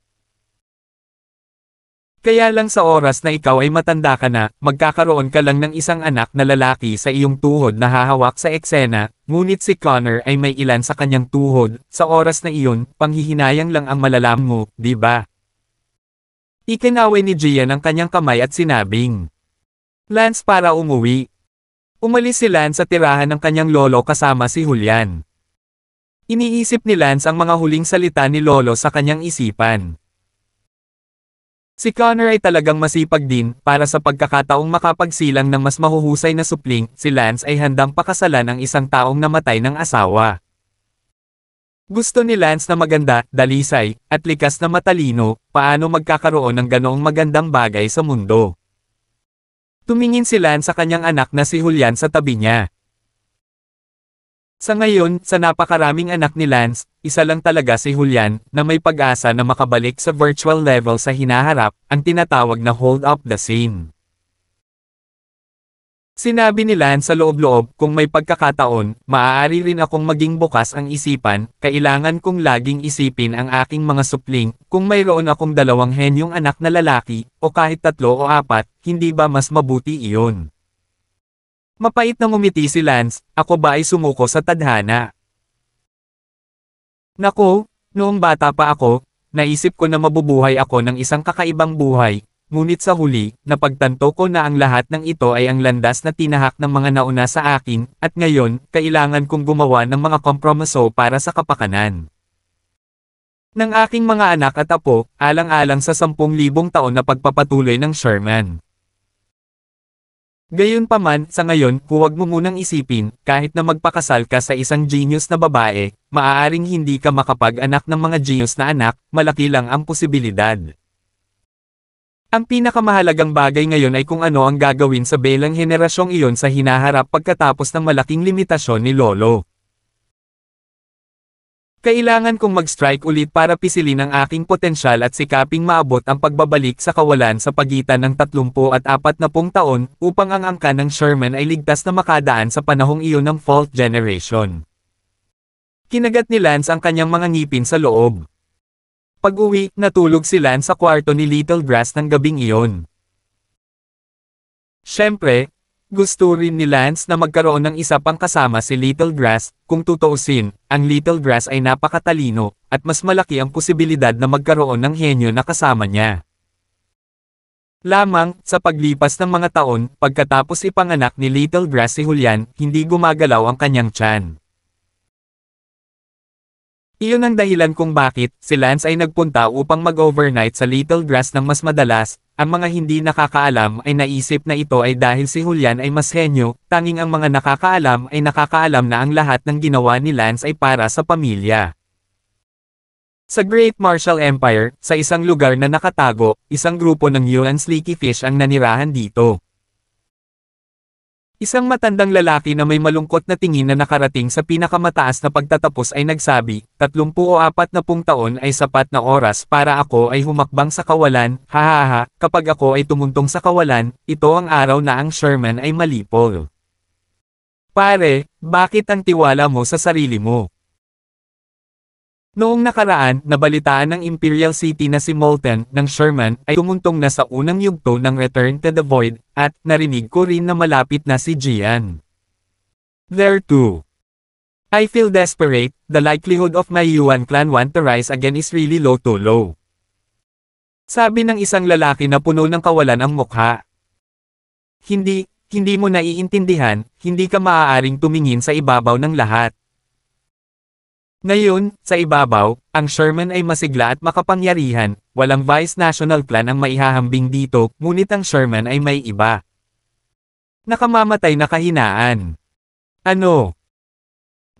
Kaya lang sa oras na ikaw ay matanda ka na, magkakaroon ka lang ng isang anak na lalaki sa iyong tuhod na hahawak sa eksena, ngunit si Connor ay may ilan sa kanyang tuhod, sa oras na iyon, panghihinayang lang ang malalam mo, di ba? Ikinaway ni Gian ang kanyang kamay at sinabing, Lance para umuwi. Umalis si Lance sa tirahan ng kanyang lolo kasama si Julian. Iniisip ni Lance ang mga huling salita ni lolo sa kanyang isipan. Si Connor ay talagang masipag din, para sa pagkakataong makapagsilang ng mas mahuhusay na supling, si Lance ay handang pakasalan ang isang taong namatay ng asawa. Gusto ni Lance na maganda, dalisay, at likas na matalino, paano magkakaroon ng ganoong magandang bagay sa mundo? Tumingin si Lance sa kanyang anak na si Julian sa tabi niya. Sa ngayon, sa napakaraming anak ni Lance, isa lang talaga si Julian, na may pag-asa na makabalik sa virtual level sa hinaharap, ang tinatawag na hold up the scene. Sinabi ni Lance sa loob-loob, kung may pagkakataon, maaari rin akong maging bukas ang isipan, kailangan kong laging isipin ang aking mga supling, kung mayroon akong dalawang henyong anak na lalaki, o kahit 3 o 4, hindi ba mas mabuti iyon? Mapait na ngumiti si Lance, ako ba ay sumuko sa tadhana? Naku, noong bata pa ako, naisip ko na mabubuhay ako ng isang kakaibang buhay, ngunit sa huli, napagtanto ko na ang lahat ng ito ay ang landas na tinahak ng mga nauna sa akin, at ngayon, kailangan kong gumawa ng mga kompromiso para sa kapakanan ng aking mga anak at apo, alang-alang sa 10,000 taon na pagpapatuloy ng Sherman. Gayunpaman, sa ngayon, huwag mo munang isipin, kahit na magpakasal ka sa isang genius na babae, maaaring hindi ka makapag-anak ng mga genius na anak, malaki lang ang posibilidad. Ang pinakamahalagang bagay ngayon ay kung ano ang gagawin sa belang henerasyong iyon sa hinaharap pagkatapos ng malaking limitasyon ni Lolo. Kailangan kong mag-strike ulit para pisilin ang aking potensyal at sikaping maabot ang pagbabalik sa kawalan sa pagitan ng 30 at 40 taon upang ang angkan ng Sherman ay ligtas na makadaan sa panahong iyon ng Fault Generation. Kinagat ni Lance ang kanyang mga ngipin sa loob. Pag-uwi, natulog si Lance sa kwarto ni Little Grass ng gabing iyon. Siyempre, gusto rin ni Lance na magkaroon ng isa pang kasama si Little Grass, kung tutuusin, ang Little Grass ay napakatalino, at mas malaki ang posibilidad na magkaroon ng henyo na kasama niya. Lamang, sa paglipas ng mga taon, pagkatapos ipanganak ni Little Grass si Julian, hindi gumagalaw ang kanyang tiyan. Iyon ang dahilan kung bakit si Lance ay nagpunta upang mag-overnight sa Little Grass ng mas madalas. Ang mga hindi nakakaalam ay naisip na ito ay dahil si Julian ay mas henyo, tanging ang mga nakakaalam ay nakakaalam na ang lahat ng ginawa ni Lance ay para sa pamilya. Sa Great Marshall Empire, sa isang lugar na nakatago, isang grupo ng Yuan Sleeky Fish ang nanirahan dito. Isang matandang lalaki na may malungkot na tingin na nakarating sa pinakamataas na pagtatapos ay nagsabi, 30 o 40 taon ay sapat na oras para ako ay humakbang sa kawalan, hahaha, kapag ako ay tumuntong sa kawalan, ito ang araw na ang Sherman ay malipol. Pare, bakit ang tiwala mo sa sarili mo? Noong nakaraan, nabalitaan ng Imperial City na si Molten ng Sherman ay tumuntong na sa unang yugto ng Return to the Void, at narinig ko rin na malapit na si Jian. There too. I feel desperate, the likelihood of my Yuan clan want to rise again is really low to low. Sabi ng isang lalaki na puno ng kawalan ang mukha. Hindi mo naiintindihan, hindi ka maaaring tumingin sa ibabaw ng lahat. Ngayon, sa ibabaw, ang Sherman ay masigla at makapangyarihan, walang vice national clan ang maihahambing dito, ngunit ang Sherman ay may iba. Nakamamatay na kahinaan. Ano?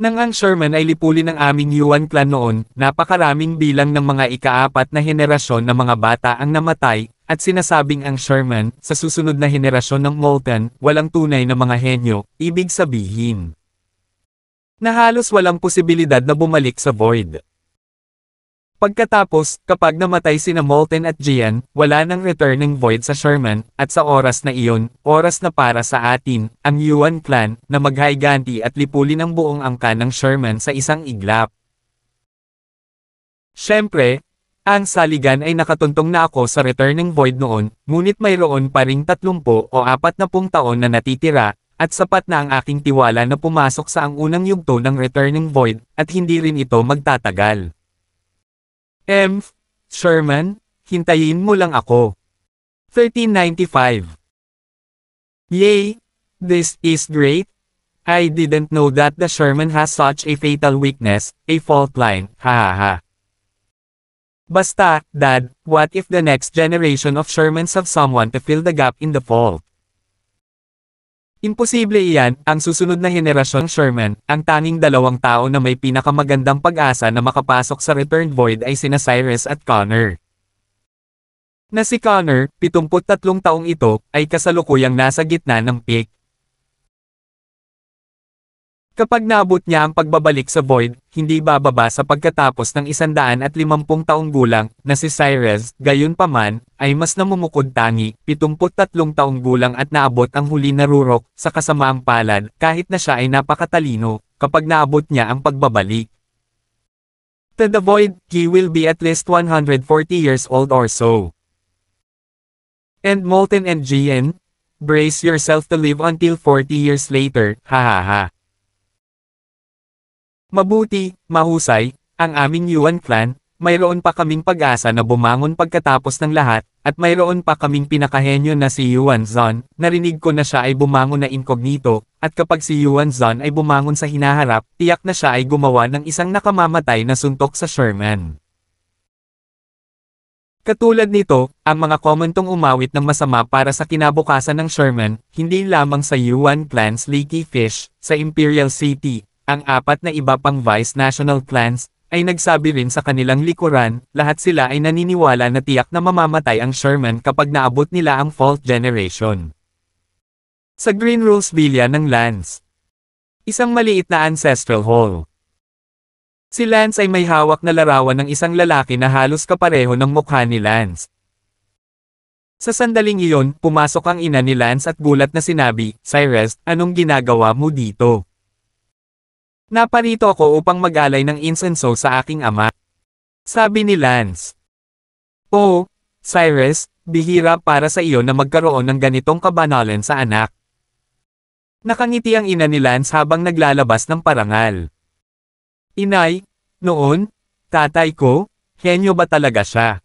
Nang ang Sherman ay lipulin ng aming Yuan clan noon, napakaraming bilang ng mga ika-4 na henerasyon ng mga bata ang namatay, at sinasabing ang Sherman, sa susunod na henerasyon ng Molten, walang tunay na mga henyo, ibig sabihin na halos walang posibilidad na bumalik sa Void. Pagkatapos, kapag namatay sina Molten at Jian, wala nang returning Void sa Sherman, at sa oras na iyon, oras na para sa atin, ang Yuan clan, na maghaiganti at lipulin ang buong angkan ng Sherman sa isang iglap. Siyempre, ang saligan ay nakatuntong na ako sa returning Void noon, ngunit mayroon pa ring 30 o 40 taon na natitira, at sapat na ang aking tiwala na pumasok sa ang unang yugto ng Returning Void, at hindi rin ito magtatagal. Sherman, hintayin mo lang ako. 1395. Yay! This is great! I didn't know that the Sherman has such a fatal weakness, a fault line, hahaha. Basta, Dad, what if the next generation of Shermans have someone to fill the gap in the fault? Imposible iyan, ang susunod na henerasyon ng Sherman, ang tanging 2 tao na may pinakamagandang pag-asa na makapasok sa Returned Void ay sina Cyrus at Connor. Na si Connor, 73 taong ito, ay kasalukuyang nasa gitna ng peak. Kapag naabot niya ang pagbabalik sa Void, hindi bababa sa pagkatapos ng 150 taong gulang, na si Cyrus, gayunpaman, ay mas namumukod tangi, 73 taong gulang at naabot ang huli na rurok, sa kasamaang palad, kahit na siya ay napakatalino, kapag naabot niya ang pagbabalik. To the Void, he will be at least 140 years old or so. And Molten and GN, brace yourself to live until 40 years later, hahaha. Mabuti, mahusay, ang aming Yuan clan, mayroon pa kaming pag-asa na bumangon pagkatapos ng lahat, at mayroon pa kaming pinakahenyo na si Yuan Zon, narinig ko na siya ay bumangon na incognito, at kapag si Yuan Zon ay bumangon sa hinaharap, tiyak na siya ay gumawa ng isang nakamamatay na suntok sa Sherman. Katulad nito, ang mga komentong umawit ng masama para sa kinabukasan ng Sherman, hindi lamang sa Yuan clan's Leaky Fish, sa Imperial City, ang 4 na iba pang Vice National clans, ay nagsabi rin sa kanilang likuran, lahat sila ay naniniwala na tiyak na mamamatay ang Sherman kapag naabot nila ang Fault Generation. Sa Green Rules Villa ng Lance. Isang maliit na ancestral hall. Si Lance ay may hawak na larawan ng isang lalaki na halos kapareho ng mukha ni Lance. Sa sandaling iyon, pumasok ang ina ni Lance at gulat na sinabi, "Cyrus, anong ginagawa mo dito?" "Naparito ako upang mag-alay ng insenso sa aking ama," sabi ni Lance. "Oh, Cyrus, bihira para sa iyo na magkaroon ng ganitong kabanalan sa anak." Nakangiti ang ina ni Lance habang naglalabas ng parangal. "Inay, noon, tatay ko, henyo ba talaga siya?"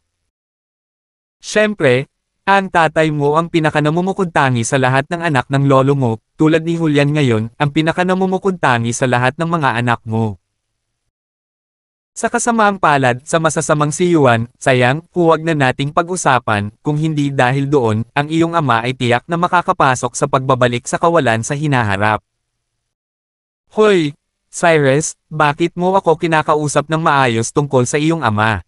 "Siyempre, ang tatay mo ang pinakanamumukod-tangi sa lahat ng anak ng lolo mo, tulad ni Julian ngayon, ang pinakanamumukod-tangi sa lahat ng mga anak mo." Sa kasamaang palad, sa masasamang si Yuan, sayang, huwag na nating pag-usapan, kung hindi dahil doon, ang iyong ama ay tiyak na makakapasok sa pagbabalik sa kawalan sa hinaharap. "Hoy, Cyrus, bakit mo ako kinakausap ng maayos tungkol sa iyong ama?"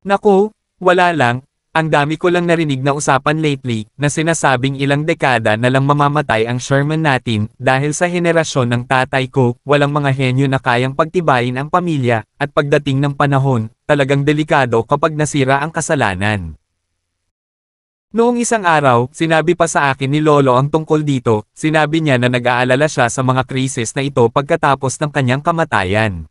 "Naku, wala lang, ang dami ko lang narinig na usapan lately, na sinasabing ilang dekada na lang mamamatay ang Sherman natin, dahil sa henerasyon ng tatay ko, walang mga henyo na kayang pagtibayin ang pamilya, at pagdating ng panahon, talagang delikado kapag nasira ang kasalanan." Noong isang araw, sinabi pa sa akin ni Lolo ang tungkol dito, sinabi niya na nag-aalala siya sa mga krisis na ito pagkatapos ng kanyang kamatayan.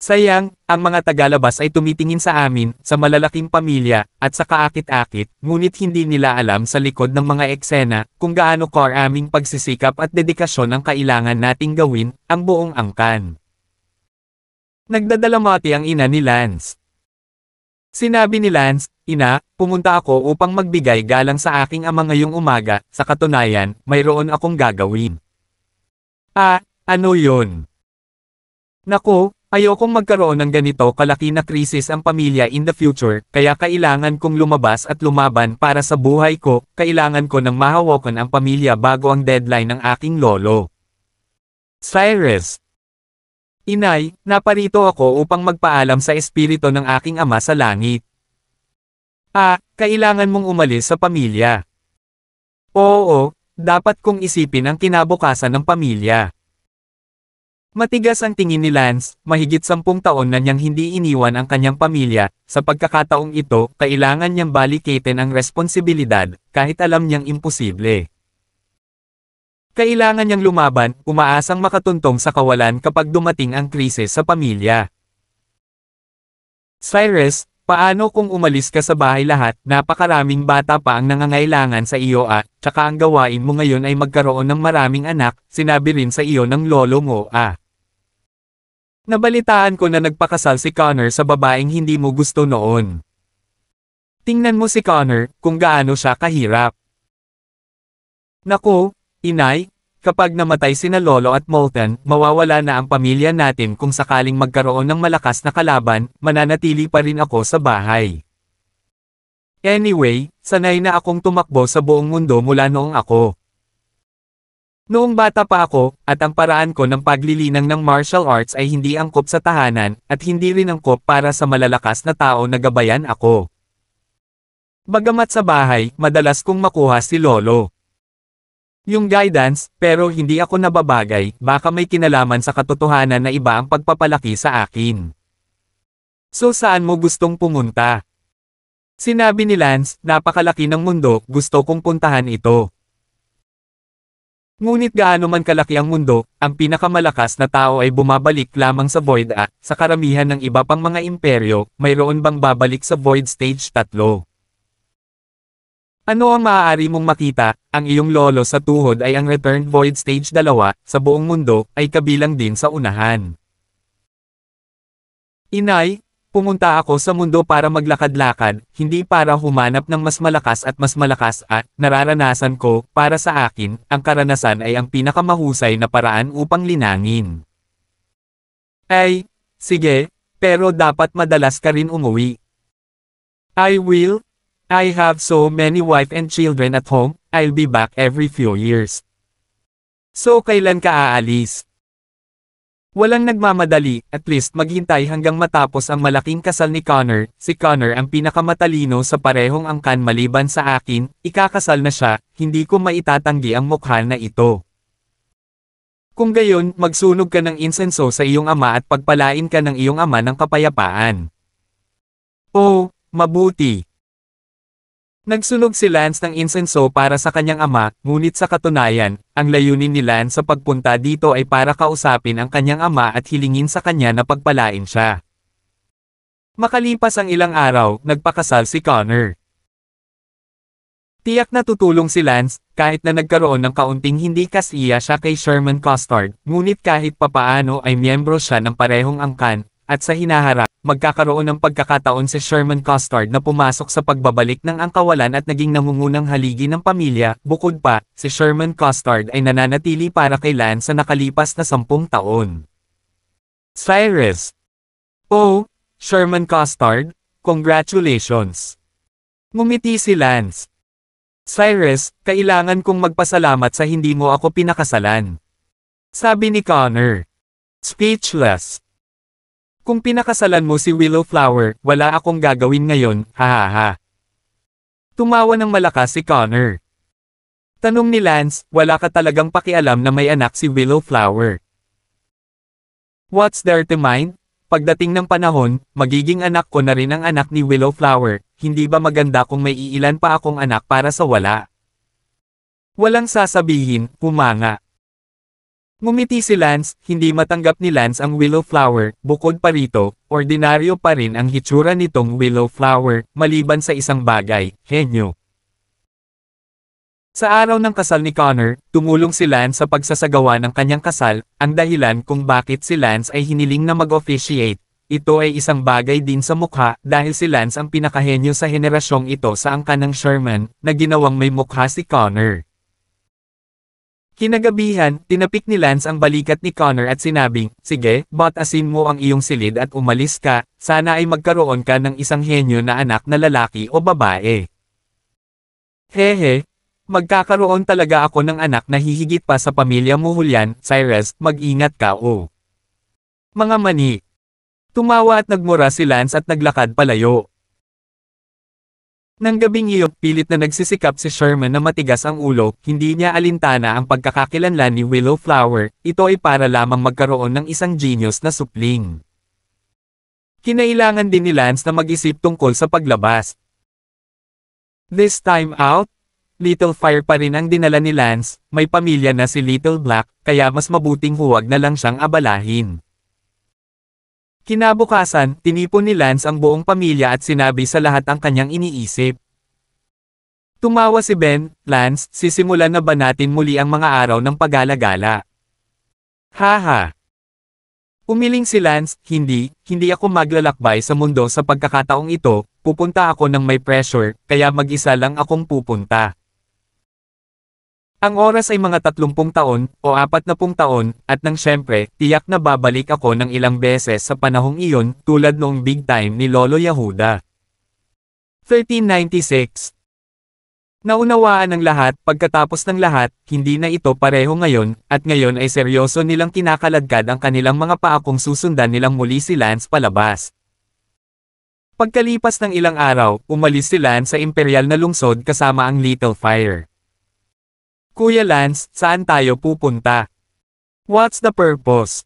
Sayang, ang mga tagalabas ay tumitingin sa amin, sa malalaking pamilya, at sa kaakit-akit, ngunit hindi nila alam sa likod ng mga eksena, kung gaano core aming pagsisikap at dedikasyon ang kailangan nating gawin, ang buong angkan. Nagdadalamati ang ina ni Lance. Sinabi ni Lance, "Ina, pumunta ako upang magbigay galang sa aking ama ngayong umaga, sa katunayan, mayroon akong gagawin." "Ah, ano yun?" "Naku, ayokong magkaroon ng ganito kalaki na krisis ang pamilya in the future, kaya kailangan kong lumabas at lumaban para sa buhay ko, kailangan ko nang mahawakan ang pamilya bago ang deadline ng aking lolo." "Cyrus." "Inay, naparito ako upang magpaalam sa espiritu ng aking ama sa langit." "Ah, kailangan mong umalis sa pamilya." "Oo, dapat kong isipin ang kinabukasan ng pamilya." Matigas ang tingin ni Lance, mahigit 10 taon na niyang hindi iniwan ang kanyang pamilya, sa pagkakataong ito, kailangan niyang baliketin ang responsibilidad, kahit alam niyang imposible. Kailangan niyang lumaban, umaasang makatuntong sa kawalan kapag dumating ang krisis sa pamilya. "Cyrus, paano kung umalis ka sa bahay lahat, napakaraming bata pa ang nangangailangan sa iyo at, tsaka ang gawain mo ngayon ay magkaroon ng maraming anak," sinabi rin sa iyo ng lolo mo "Nabalitaan ko na nagpakasal si Connor sa babaeng hindi mo gusto noon. Tingnan mo si Connor, kung gaano siya kahirap." "Naku, inay, kapag namatay sina Lolo at Molten, mawawala na ang pamilya natin kung sakaling magkaroon ng malakas na kalaban, mananatili pa rin ako sa bahay. Anyway, sanay na akong tumakbo sa buong mundo mula noong ako. Noong bata pa ako, at ang paraan ko ng paglilinang ng martial arts ay hindi angkop sa tahanan, at hindi rin angkop para sa malalakas na tao na gabayan ako. Bagamat sa bahay, madalas kong makuha si Lolo. Yung guidance, pero hindi ako nababagay, baka may kinalaman sa katotohanan na iba ang pagpapalaki sa akin. So saan mo gustong pumunta? Sinabi ni Lance, napakalaki ng mundo, gusto kong puntahan ito. Ngunit gaano man kalaki ang mundo, ang pinakamalakas na tao ay bumabalik lamang sa Void at, sa karamihan ng iba pang mga imperyo, mayroon bang babalik sa Void Stage 3? Ano ang maaari mong makita? Ang iyong lolo sa tuhod ay ang Returned Void Stage 2, sa buong mundo, ay kabilang din sa unahan. Inay, pumunta ako sa mundo para maglakad-lakad, hindi para humanap ng mas malakas at nararanasan ko, para sa akin, ang karanasan ay ang pinakamahusay na paraan upang linangin. Ay, sige, pero dapat madalas ka rin umuwi. I will. I have so many wife and children at home, I'll be back every few years. So kailan ka aalis? Walang nagmamadali, at least maghintay hanggang matapos ang malaking kasal ni Connor. Si Connor ang pinakamatalino sa parehong angkan maliban sa akin, ikakasal na siya, hindi ko maitatanggi ang mukha na ito. Kung gayon, magsunog ka ng insenso sa iyong ama at pagpalain ka ng iyong ama ng kapayapaan. Oh, mabuti. Nagsunog si Lance ng insenso para sa kanyang ama, ngunit sa katunayan, ang layunin ni Lance sa pagpunta dito ay para kausapin ang kanyang ama at hilingin sa kanya na pagpalain siya. Makalipas ang ilang araw, nagpakasal si Connor. Tiyak na tutulong si Lance, kahit na nagkaroon ng kaunting hindi kasiya siya kay Sherman Costard, ngunit kahit papaano ay miyembro siya ng parehong angkan, at sa hinaharap, magkakaroon ng pagkakataon si Sherman Costard na pumasok sa pagbabalik ng angkawalan at naging nangungunang haligi ng pamilya. Bukod pa, si Sherman Costard ay nananatili para kay Lance sa nakalipas na 10 taon. Cyrus. Oh, Sherman Costard, congratulations. Ngumiti si Lance. Cyrus, kailangan kong magpasalamat sa hindi mo ako pinakasalan. Sabi ni Connor. Speechless. Kung pinakasalan mo si Willowflower, wala akong gagawin ngayon, hahaha. Tumawa ng malakas si Connor. Tanong ni Lance, wala ka talagang pakialam na may anak si Willowflower. What's there to mind? Pagdating ng panahon, magiging anak ko na rin ang anak ni Willowflower, hindi ba maganda kung may iilan pa akong anak para sa wala? Walang sasabihin, humanga. Ngumiti si Lance, hindi matanggap ni Lance ang Willowflower, bukod pa rito, ordinaryo pa rin ang hitsura nitong Willowflower, maliban sa isang bagay, henyo. Sa araw ng kasal ni Connor, tumulong si Lance sa pagsasagawa ng kanyang kasal, ang dahilan kung bakit si Lance ay hiniling na mag-officiate. Ito ay isang bagay din sa mukha, dahil si Lance ang pinakahenyo sa henerasyong ito sa angkan ng Sherman, na ginawang may mukha si Connor. Kinagabihan, tinapik ni Lance ang balikat ni Connor at sinabing, sige, batasin mo ang iyong silid at umalis ka, sana ay magkaroon ka ng isang henyo na anak na lalaki o babae. Hehe, magkakaroon talaga ako ng anak na hihigit pa sa pamilya mo Julian, Cyrus, mag-ingat ka o. Mga mani. Tumawa at nagmura si Lance at naglakad palayo. Nang gabing iyon, pilit na nagsisikap si Sherman na matigas ang ulo, hindi niya alintana ang pagkakakilanlan ni Willowflower, ito ay para lamang magkaroon ng isang genius na supling. Kinailangan din ni Lance na mag-isip tungkol sa paglabas. This time out, Little Fire pa rin ang dinala ni Lance, may pamilya na si Little Black, kaya mas mabuting huwag na lang siyang abalahin. Kinabukasan, tinipon ni Lance ang buong pamilya at sinabi sa lahat ang kanyang iniisip. Tumawa si Ben, Lance, sisimulan na ba natin muli ang mga araw ng pag-alagala? Haha. Umiling si Lance, hindi ako maglalakbay sa mundo sa pagkakataong ito, pupunta ako ng may pressure, kaya mag-isa lang akong pupunta. Ang oras ay mga 30 taon, o 40 taon, at nang syempre, tiyak na babalik ako ng ilang beses sa panahong iyon, tulad noong big time ni Lolo Yehuda. 1396. Naunawaan ng lahat, pagkatapos ng lahat, hindi na ito pareho ngayon, at ngayon ay seryoso nilang kinakaladkad ang kanilang mga paa kung susundan nilang muli si Lance palabas. Pagkalipas ng ilang araw, umalis si Lance sa imperial na lungsod kasama ang Little Fire. Kuya Lance, saan tayo pupunta? What's the purpose?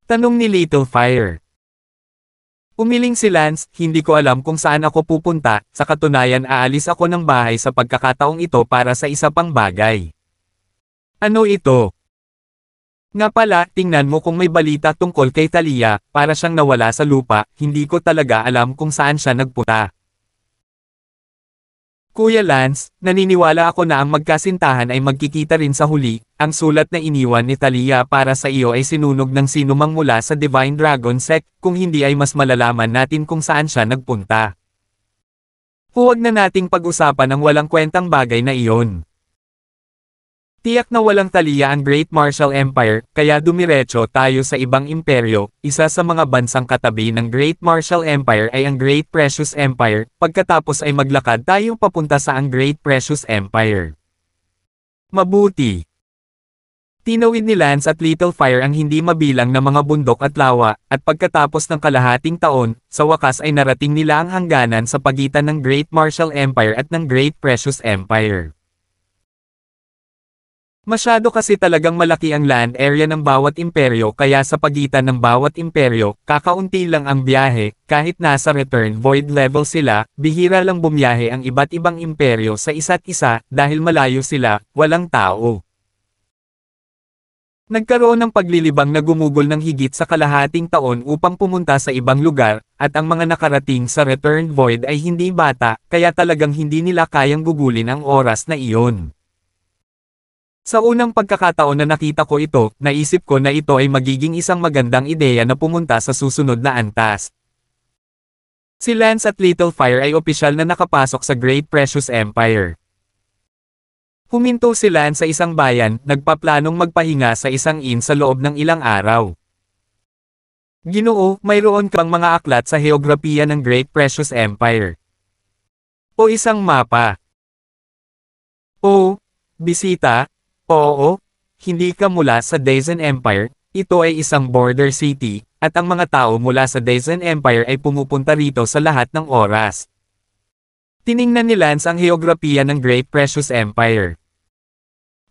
Tanong ni Little Fire. Umiling si Lance, hindi ko alam kung saan ako pupunta, sa katunayan aalis ako ng bahay sa pagkakataong ito para sa isa pang bagay. Ano ito? Nga pala, tingnan mo kung may balita tungkol kay Thalia, para siyang nawala sa lupa, hindi ko talaga alam kung saan siya nagpunta. Kuya Lance, naniniwala ako na ang magkasintahan ay magkikita rin sa huli, ang sulat na iniwan ni Thalia para sa iyo ay sinunog ng sinumang mula sa Divine Dragon Sect, kung hindi ay mas malalaman natin kung saan siya nagpunta. Huwag na nating pag-usapan ang walang kwentang bagay na iyon. Tiyak na walang Thalia ang Great Martial Empire, kaya dumiretso tayo sa ibang imperyo. Isa sa mga bansang katabi ng Great Martial Empire ay ang Great Precious Empire, pagkatapos ay maglakad tayo papunta sa ang Great Precious Empire. Mabuti. Tinawid ni Lance at Little Fire ang hindi mabilang na mga bundok at lawa, at pagkatapos ng kalahating taon, sa wakas ay narating nila ang hangganan sa pagitan ng Great Martial Empire at ng Great Precious Empire. Masyado kasi talagang malaki ang land area ng bawat imperyo kaya sa pagitan ng bawat imperyo, kakaunti lang ang biyahe, kahit nasa return void level sila, bihira lang bumiyahe ang iba't ibang imperyo sa isa't isa, dahil malayo sila, walang tao. Nagkaroon ng paglilibang na gumugol ng higit sa kalahating taon upang pumunta sa ibang lugar, at ang mga nakarating sa return void ay hindi bata, kaya talagang hindi nila kayang gugulin ang oras na iyon. Sa unang pagkakataon na nakita ko ito, naisip ko na ito ay magiging isang magandang ideya na pumunta sa susunod na antas. Si Lance at Little Fire ay opisyal na nakapasok sa Great Precious Empire. Huminto si Lance sa isang bayan, nagpaplanong magpahinga sa isang inn sa loob ng ilang araw. Ginoo, mayroon kang mga aklat sa heograpiya ng Great Precious Empire. O isang mapa. O, bisita. Oo, hindi ka mula sa Daisen Empire, ito ay isang border city, at ang mga tao mula sa Daisen Empire ay pumupunta rito sa lahat ng oras. Tiningnan ni Lance ang heograpiya ng Great Precious Empire.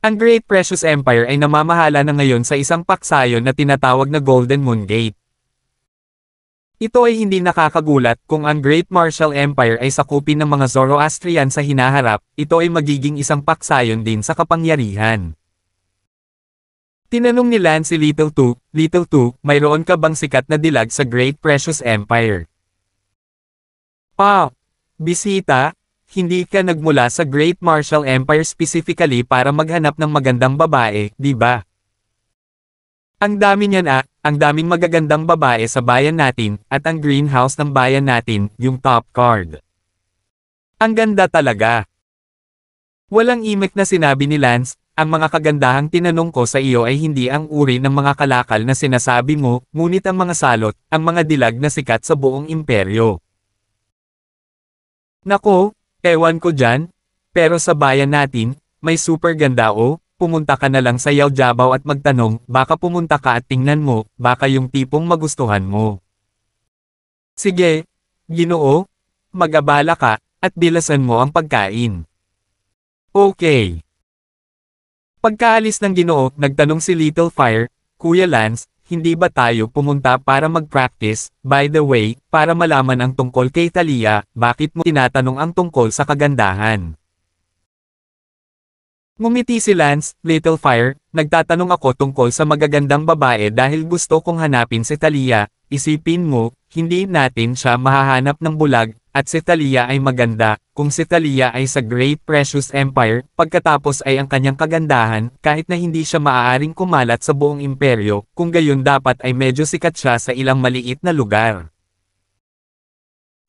Ang Great Precious Empire ay namamahala na ngayon sa isang paksayon na tinatawag na Golden Moon Gate. Ito ay hindi nakakagulat kung ang Great Martial Empire ay sakupin ng mga Zoroastrian sa hinaharap, ito ay magiging isang paksayon din sa kapangyarihan. Tinanong ni Lance si Little Two, mayroon ka bang sikat na dilag sa Great Precious Empire? Bisita, hindi ka nagmula sa Great Martial Empire specifically para maghanap ng magandang babae, di ba? Ang dami niyan ang daming magagandang babae sa bayan natin, at ang greenhouse ng bayan natin, yung top card. Ang ganda talaga. Walang imik na sinabi ni Lance, ang mga kagandahang tinanong ko sa iyo ay hindi ang uri ng mga kalakal na sinasabi mo, ngunit ang mga salot, ang mga dilag na sikat sa buong imperyo. Nako, ewan ko dyan, pero sa bayan natin, may super ganda pumunta ka na lang sa Yaojiabao at magtanong, baka pumunta ka at tingnan mo, baka yung tipong magustuhan mo. Sige, Ginoo, mag-abala ka, at bilasan mo ang pagkain. Okay. Pagkaalis ng Ginoo, nagtanong si Little Fire, Kuya Lance, hindi ba tayo pumunta para mag-practice? By the way, para malaman ang tungkol kay Thalia, bakit mo tinatanong ang tungkol sa kagandahan? Ngumiti si Lance, Little Fire, nagtatanong ako tungkol sa magagandang babae dahil gusto kong hanapin si Thalia, isipin mo, hindi natin siya mahahanap ng bulag, at si Thalia ay maganda, kung si Thalia ay sa Great Precious Empire, pagkatapos ay ang kanyang kagandahan, kahit na hindi siya maaaring kumalat sa buong imperyo, kung gayon dapat ay medyo sikat siya sa ilang maliit na lugar.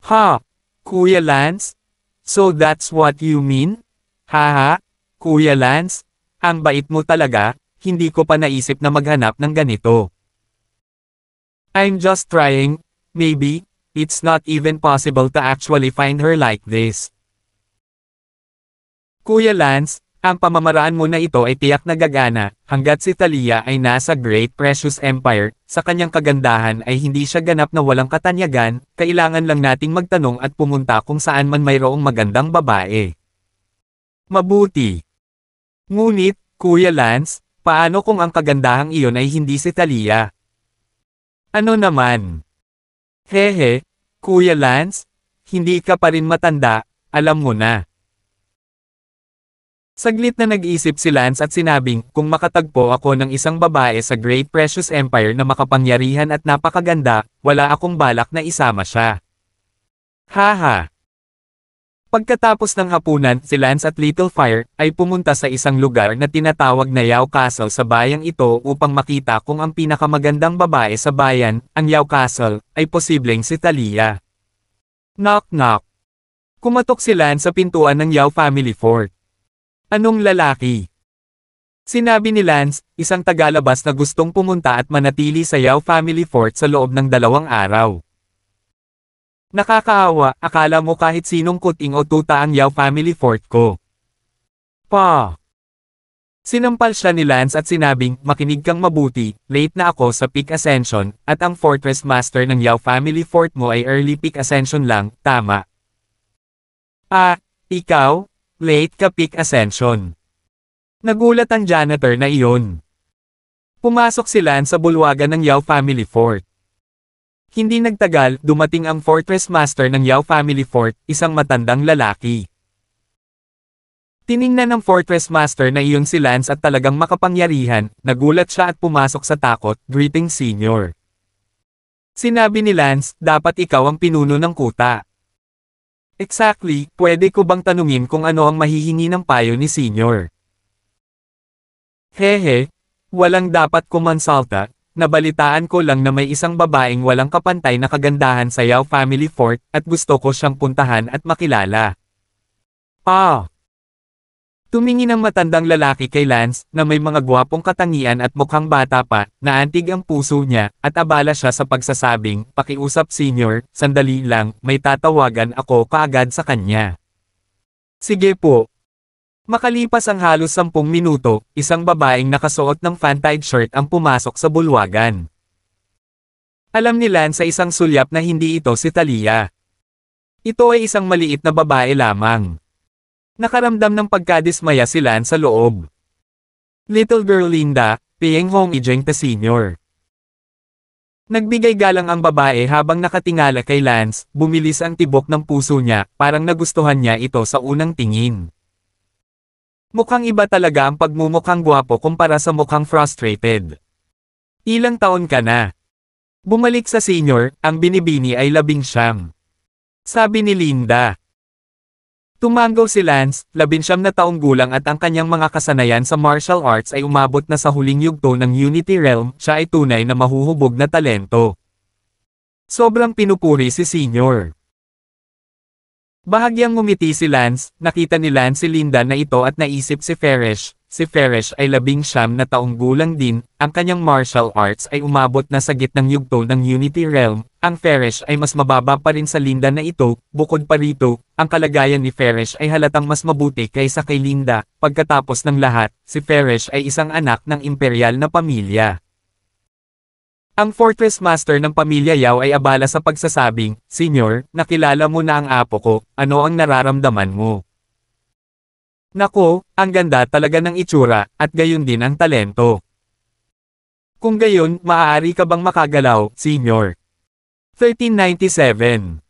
Ha? Kuya Lance? So that's what you mean? Haha? Kuya Lance, ang bait mo talaga, hindi ko pa naisip na maghanap ng ganito. I'm just trying, maybe, it's not even possible to actually find her like this. Kuya Lance, ang pamamaraan mo na ito ay tiyak na gagana, hanggat si Thalia ay nasa Great Precious Empire, sa kanyang kagandahan ay hindi siya ganap na walang katanyagan, kailangan lang nating magtanong at pumunta kung saan man mayroong magandang babae. Mabuti. Ngunit, Kuya Lance, paano kung ang kagandahang iyon ay hindi si Thalia? Ano naman? Hehe, Kuya Lance, hindi ka pa rin matanda, alam mo na. Saglit na nag-isip si Lance at sinabing, kung makatagpo ako ng isang babae sa Great Precious Empire na makapangyarihan at napakaganda, wala akong balak na isama siya. Haha. Pagkatapos ng hapunan, si Lance at Little Fire ay pumunta sa isang lugar na tinatawag na Yao Castle sa bayang ito upang makita kung ang pinakamagandang babae sa bayan, ang Yao Castle, ay posibleng si Thalia. Knock knock. Kumatok si Lance sa pintuan ng Yao Family Fort. Anong lalaki? Sinabi ni Lance, isang tagalabas na gustong pumunta at manatili sa Yao Family Fort sa loob ng 2 araw. Nakakaawa, akala mo kahit sinong kuting o tuta ang Yao Family Fort ko. Pa! Sinampal siya ni Lance at sinabing, makinig kang mabuti, late na ako sa Peak Ascension, at ang Fortress Master ng Yao Family Fort mo ay Early Peak Ascension lang, tama? Ah, ikaw? Late ka Peak Ascension. Nagulat ang janitor na iyon. Pumasok si Lance sa bulwagan ng Yao Family Fort. Hindi nagtagal, dumating ang Fortress Master ng Yao Family Fort, isang matandang lalaki. Tiningnan ng Fortress Master na iyon si Lance at talagang makapangyarihan, nagulat siya at pumasok sa takot, greeting Senior. Sinabi ni Lance, dapat ikaw ang pinuno ng kuta. Exactly, pwede ko bang tanungin kung ano ang mahihingi ng payo ni Senior? Hehe, walang dapat kumonsulta, nabalitaan ko lang na may isang babaeng walang kapantay na kagandahan sa Yao Family Fort, at gusto ko siyang puntahan at makilala. Ah! Tumingin ang matandang lalaki kay Lance, na may mga gwapong katangian at mukhang bata pa, naantig ang puso niya, at abala siya sa pagsasabing, pakiusap Senior, sandali lang, may tatawagan ako kaagad sa kanya. Sige po. Makalipas ang halos 10 minuto, isang babaeng nakasuot ng fan-tied shirt ang pumasok sa bulwagan. Alam ni Lance sa isang sulyap na hindi ito si Thalia. Ito ay isang maliit na babae lamang. Nakaramdam ng pagkadismaya si Lance sa loob. Little girl Linda, Piyeng Hong Ijeng ta Senior. Nagbigay galang ang babae habang nakatingala kay Lance, bumilis ang tibok ng puso niya, parang nagustuhan niya ito sa unang tingin. Mukhang iba talaga ang pagmumukhang gwapo kumpara sa mukhang frustrated. Ilang taon ka na? Bumalik sa Senior, ang binibini ay 19. Sabi ni Linda. Tumanggaw si Lance, 19 na taong gulang at ang kanyang mga kasanayan sa martial arts ay umabot na sa huling yugto ng Unity Realm, siya ay tunay na mahuhubog na talento. Sobrang pinupuri si Senior. Bahagyang ngumiti si Lance, nakita ni Lance si Linda na ito at naisip si Farish. Si Farish ay 19 na taong gulang din, ang kanyang martial arts ay umabot na sa gitnang yugto ng Unity Realm. Ang Farish ay mas mababa pa rin sa Linda na ito, bukod pa rito, ang kalagayan ni Farish ay halatang mas mabuti kaysa kay Linda. Pagkatapos ng lahat, si Farish ay isang anak ng imperial na pamilya. Ang Fortress Master ng pamilya Yao ay abala sa pagsasabing, Senior, nakilala mo na ang apo ko, ano ang nararamdaman mo? Nako, ang ganda talaga ng itsura, at gayon din ang talento. Kung gayon, maaari ka bang makagalaw, Senior? 1397.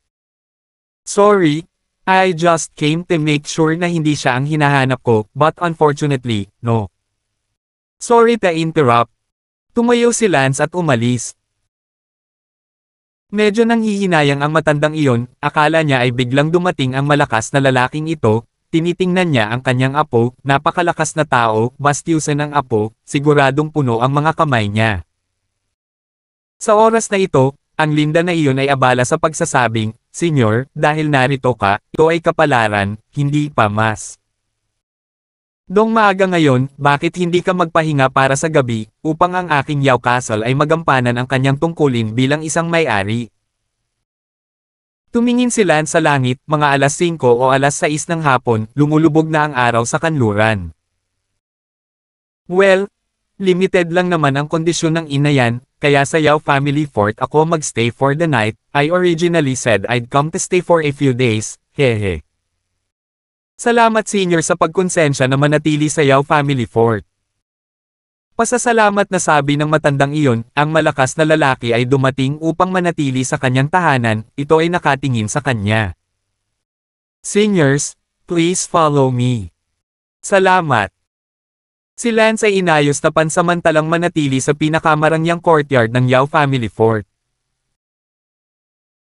Sorry, I just came to make sure na hindi siya ang hinahanap ko, but unfortunately, no. Sorry to interrupt. Tumayo si Lance at umalis. Medyo nanghihinayang ang matandang iyon, akala niya ay biglang dumating ang malakas na lalaking ito. Tinitingnan niya ang kanyang apo, napakalakas na tao, bastyusan ang apo, siguradong puno ang mga kamay niya. Sa oras na ito, ang Linda na iyon ay abala sa pagsasabing, Senior, dahil narito ka, ito ay kapalaran, hindi pa mas. Dong maaga ngayon, bakit hindi ka magpahinga para sa gabi, upang ang aking Yao Castle ay magampanan ang kanyang tungkulin bilang isang may-ari? Tumingin si Lance sa langit, mga alas 5 o alas 6 ng hapon, lumulubog na ang araw sa kanluran. Well, limited lang naman ang kondisyon ng ina yan, kaya sa Yao Family Fort ako magstay for the night. I originally said I'd come to stay for a few days, hehe. Salamat Senior sa pagkonsensya na manatili sa Yao Family Fort. Pasasalamat na sabi ng matandang iyon, ang malakas na lalaki ay dumating upang manatili sa kanyang tahanan, ito ay nakatingin sa kanya. Seniors, please follow me. Salamat. Si Lance ay inayos na pansamantalang manatili sa pinakamarangyang courtyard ng Yao family fort.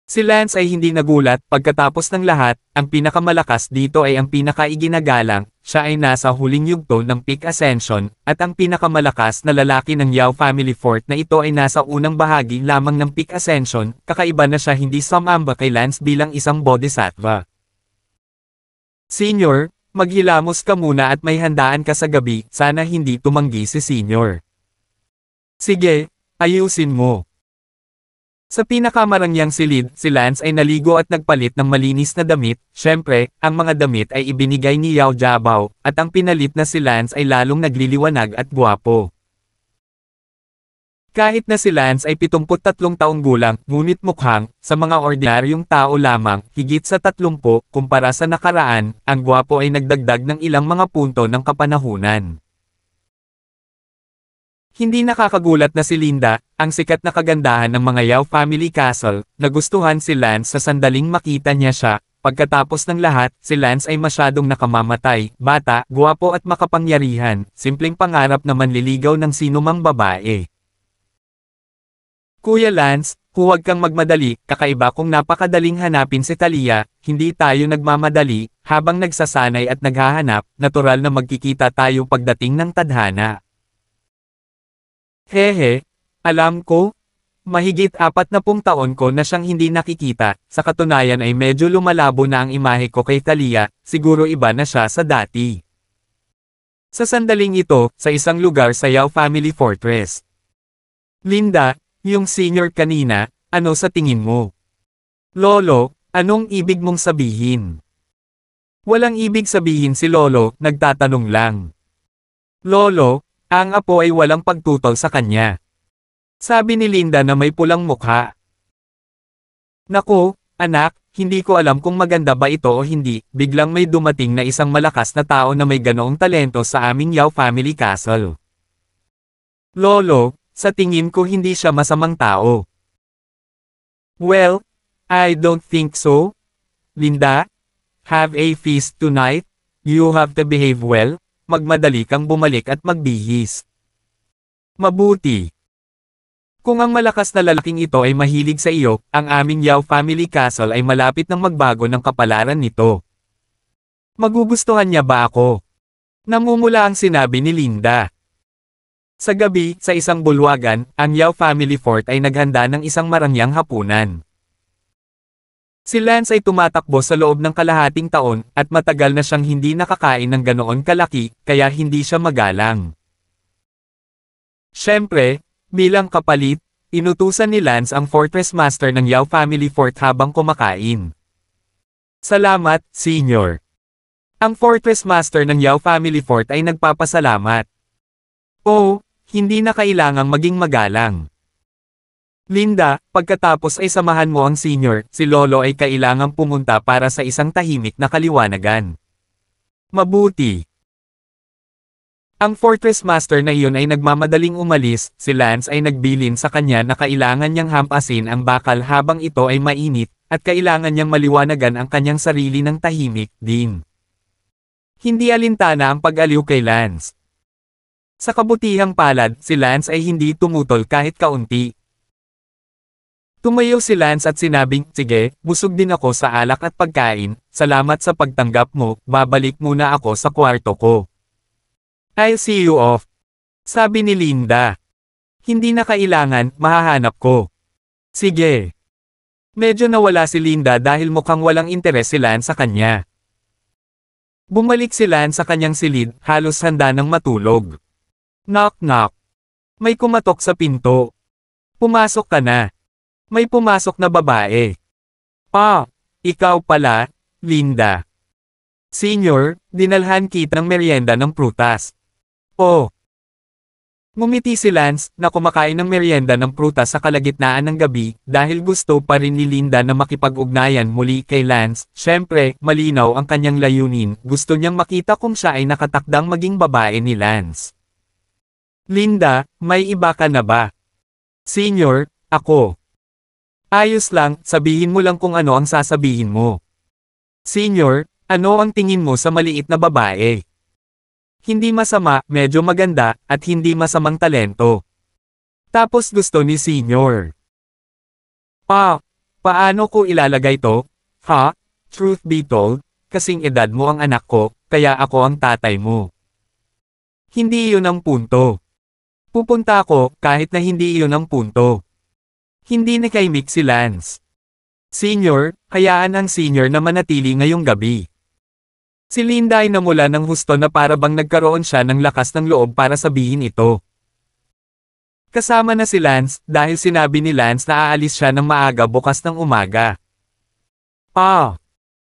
Si Lance ay hindi nagulat, pagkatapos ng lahat, ang pinakamalakas dito ay ang pinakaiginagalang, siya ay nasa huling yugto ng peak ascension, at ang pinakamalakas na lalaki ng Yao family fort na ito ay nasa unang bahagi lamang ng peak ascension, kakaiba na siya hindi sumamba kay Lance bilang isang bodhisattva. Senior, maghilamos ka muna at may handaan ka sa gabi, sana hindi tumanggi si Senior. Sige, ayusin mo. Sa pinakamarangyang silid, si Lance ay naligo at nagpalit ng malinis na damit, syempre, ang mga damit ay ibinigay ni Yao Jiabao, at ang pinalit na si Lance ay lalong nagliliwanag at gwapo. Kahit na si Lance ay 73 taong gulang, ngunit mukhang, sa mga ordinaryong tao lamang, higit sa 30, kumpara sa nakaraan, ang gwapo ay nagdagdag ng ilang mga punto ng kapanahunan. Hindi nakakagulat na si Linda, ang sikat na kagandahan ng mga Yao family castle, nagustuhan si Lance sa sandaling makita niya siya. Pagkatapos ng lahat, si Lance ay masyadong nakamamatay, bata, guwapo at makapangyarihan, simpleng pangarap na manliligaw ng sinumang babae. Kuya Lance, huwag kang magmadali, kakaiba kung napakadaling hanapin si Talia, hindi tayo nagmamadali, habang nagsasanay at naghahanap, natural na magkikita tayo pagdating ng tadhana. Hehe, alam ko, mahigit 40 taon ko na siyang hindi nakikita, sa katunayan ay medyo lumalabo na ang imahe ko kay Talia, siguro iba na siya sa dati. Sa sandaling ito, sa isang lugar sa Yao family fortress. Linda, yung senior kanina, ano sa tingin mo? Lolo, anong ibig mong sabihin? Walang ibig sabihin si Lolo, nagtatanong lang. Lolo, ang apo ay walang pagtutol sa kanya. Sabi ni Linda na may pulang mukha. Naku, anak, hindi ko alam kung maganda ba ito o hindi, biglang may dumating na isang malakas na tao na may ganoong talento sa aming Yao family castle. Lolo, sa tingin ko hindi siya masamang tao. Well, I don't think so. Linda, have a feast tonight, you have to behave well. Magmadali kang bumalik at magbihis. Mabuti. Kung ang malakas na lalaking ito ay mahilig sa iyo, ang aming Yao family castle ay malapit nang magbago ng kapalaran nito. Magugustuhan niya ba ako? Namumula ang sinabi ni Linda. Sa gabi, sa isang bulwagan, ang Yao family fort ay naghanda ng isang marangyang hapunan. Si Lance ay tumatakbo sa loob ng kalahating taon, at matagal na siyang hindi nakakain ng ganoon kalaki, kaya hindi siya magalang. Siyempre, bilang kapalit, inutusan ni Lance ang fortress master ng Yao family fort habang kumakain. Salamat, Senior. Ang fortress master ng Yao family fort ay nagpapasalamat. Oh, hindi na kailangang maging magalang. Linda, pagkatapos ay samahan mo ang senior, si Lolo ay kailangang pumunta para sa isang tahimik na kaliwanagan. Mabuti. Ang fortress master na iyon ay nagmamadaling umalis, si Lance ay nagbilin sa kanya na kailangan niyang hampasin ang bakal habang ito ay mainit, at kailangan niyang maliwanagan ang kanyang sarili ng tahimik din. Hindi alintana ang pag-aliw kay Lance. Sa kabutihang palad, si Lance ay hindi tumutol kahit kaunti. Tumayo si Lance at sinabing, sige, busog din ako sa alak at pagkain, salamat sa pagtanggap mo, babalik muna ako sa kwarto ko. I'll see you off. Sabi ni Linda. Hindi na kailangan, mahahanap ko. Sige. Medyo nawala si Linda dahil mukhang walang interes si Lance sa kanya. Bumalik si Lance sa kanyang silid, halos handa ng matulog. Knock knock. May kumatok sa pinto. Pumasok ka na. May pumasok na babae. Pa, ikaw pala, Linda. Senior, dinalhan kita ng merienda ng prutas. Oh. Ngumiti si Lance, na kumakain ng merienda ng prutas sa kalagitnaan ng gabi, dahil gusto pa rin ni Linda na makipag-ugnayan muli kay Lance. Siyempre, malinaw ang kanyang layunin, gusto niyang makita kung siya ay nakatakdang maging babae ni Lance. Linda, may iba ka na ba? Senior, ako. Ayos lang, sabihin mo lang kung ano ang sasabihin mo. Senior, ano ang tingin mo sa maliit na babae? Hindi masama, medyo maganda, at hindi masamang talento. Tapos gusto ni Senior. Paano ko ilalagay to? Ha? Truth be told, kasing edad mo ang anak ko, kaya ako ang tatay mo. Hindi iyon ang punto. Pupunta ako, kahit na hindi iyon ang punto. Hindi nakaimik si Lance. Senior, hayaan ang senior na manatili ngayong gabi. Si Linda ay namula ng husto na para bang nagkaroon siya ng lakas ng loob para sabihin ito. Kasama na si Lance, dahil sinabi ni Lance na aalis siya ng maaga bukas ng umaga.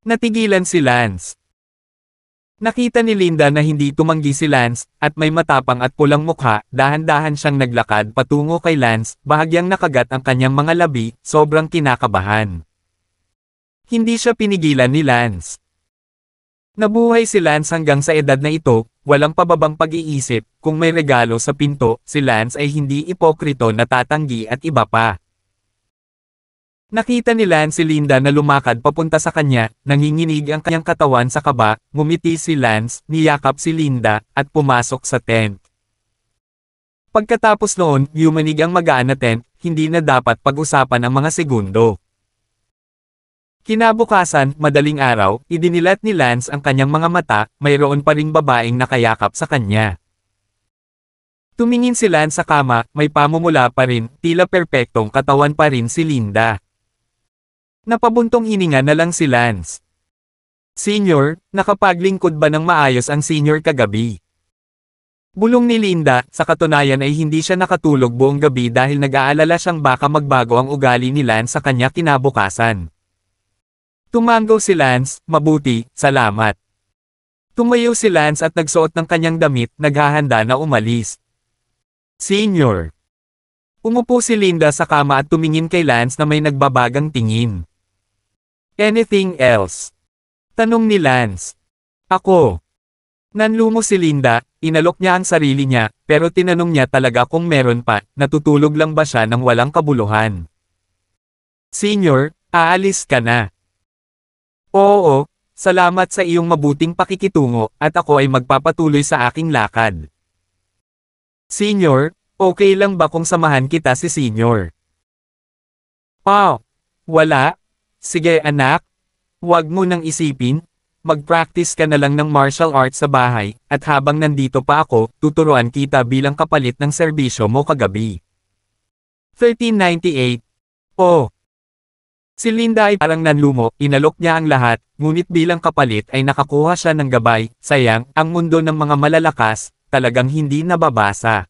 Natigilan si Lance. Nakita ni Linda na hindi tumanggi si Lance, at may matapang at pulang mukha, dahan-dahan siyang naglakad patungo kay Lance, bahagyang nakagat ang kanyang mga labi, sobrang kinakabahan. Hindi siya pinigilan ni Lance. Nabuhay si Lance hanggang sa edad na ito, walang pababang pag-iisip, kung may regalo sa pinto, si Lance ay hindi ipokrito na tatanggi at iba pa. Nakita ni Lance si Linda na lumakad papunta sa kanya, nanginginig ang kanyang katawan sa kaba, ngumiti si Lance, niyakap si Linda, at pumasok sa tent. Pagkatapos noon, yumanig ang magaan na tent, hindi na dapat pag-usapan ang mga segundo. Kinabukasan, madaling araw, idinilat ni Lance ang kanyang mga mata, mayroon pa ring babaeng nakayakap sa kanya. Tumingin si Lance sa kama, may pamumula pa rin, tila perpektong katawan pa rin si Linda. Napabuntong hininga na lang si Lance. Senior, nakapaglingkod ba ng maayos ang senior kagabi? Bulong ni Linda, sa katunayan ay hindi siya nakatulog buong gabi dahil nag-aalala siyang baka magbago ang ugali ni Lance sa kanya kinabukasan. Tumango si Lance, mabuti, salamat. Tumayo si Lance at nagsuot ng kanyang damit, naghahanda na umalis. Senior. Umupo si Linda sa kama at tumingin kay Lance na may nagbabagang tingin. Anything else? Tanong ni Lance. Ako. Nanlumo si Linda, inalok niya ang sarili niya, pero tinanong niya talaga kung meron pa, natutulog lang ba siya ng walang kabuluhan. Senior, aalis ka na. Oo, salamat sa iyong mabuting pakikitungo, at ako ay magpapatuloy sa aking lakad. Senior, okay lang ba kung samahan kita si Senior? Wala. Sige anak, huwag mo nang isipin, mag-practice ka na lang ng martial arts sa bahay, at habang nandito pa ako, tuturuan kita bilang kapalit ng serbisyo mo kagabi. 1398. Si Linda ay parang nanlumo, inalok niya ang lahat, ngunit bilang kapalit ay nakakuha siya ng gabay, sayang, ang mundo ng mga malalakas, talagang hindi nababasa.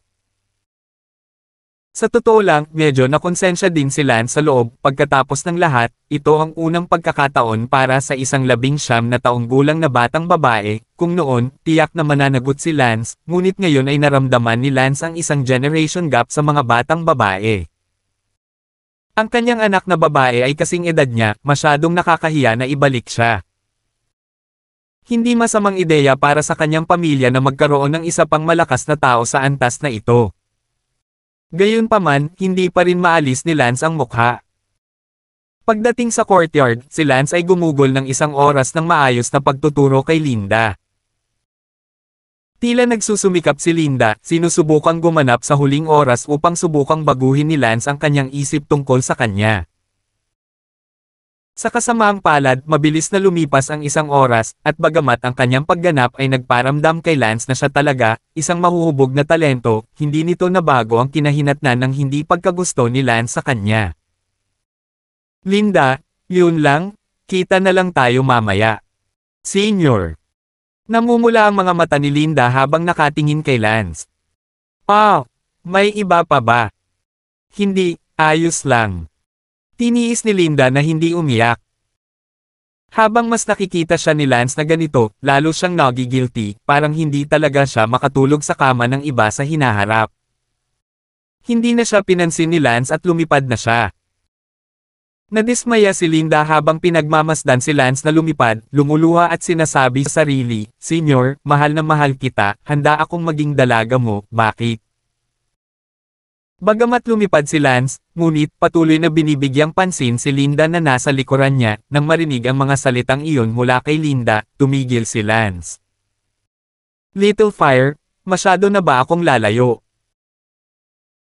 Sa totoo lang, medyo nakonsensya din si Lance sa loob, pagkatapos ng lahat, ito ang unang pagkakataon para sa isang 19 na taong gulang na batang babae, kung noon, tiyak na mananagot si Lance, ngunit ngayon ay naramdaman ni Lance ang isang generation gap sa mga batang babae. Ang kanyang anak na babae ay kasing edad niya, masyadong nakakahiya na ibalik siya. Hindi masamang ideya para sa kanyang pamilya na magkaroon ng isa pang malakas na tao sa antas na ito. Gayunpaman, hindi pa rin maalis ni Lance ang mukha. Pagdating sa courtyard, si Lance ay gumugol ng isang oras ng maayos na pagtuturo kay Linda. Tila nagsusumikap si Linda, sinusubukang gumanap sa huling oras upang subukang baguhin ni Lance ang kanyang isip tungkol sa kanya. Sa kasamaang palad, mabilis na lumipas ang isang oras, at bagamat ang kanyang pagganap ay nagparamdam kay Lance na siya talaga, isang mahuhubog na talento, hindi nito nabago ang kinahinatnan ng hindi pagkagusto ni Lance sa kanya. Linda, yun lang, kita na lang tayo mamaya. Senior. Namumula ang mga mata ni Linda habang nakatingin kay Lance. May iba pa ba? Hindi, ayos lang. Tiniis ni Linda na hindi umiyak. Habang mas nakikita siya ni Lance na ganito, lalo siyang nagigilty, parang hindi talaga siya makatulog sa kama ng iba sa hinaharap. Hindi na siya pinansin ni Lance at lumipad na siya. Nadismaya si Linda habang pinagmamasdan si Lance na lumipad, lumuluha at sinasabi sa sarili, Senior, mahal na mahal kita, handa akong maging dalaga mo, bakit? Bagamat lumipad si Lance, ngunit patuloy na binibigyang pansin si Linda na nasa likuran niya, nang marinig ang mga salitang iyon mula kay Linda, tumigil si Lance. Little Fire, masyado na ba akong lalayo?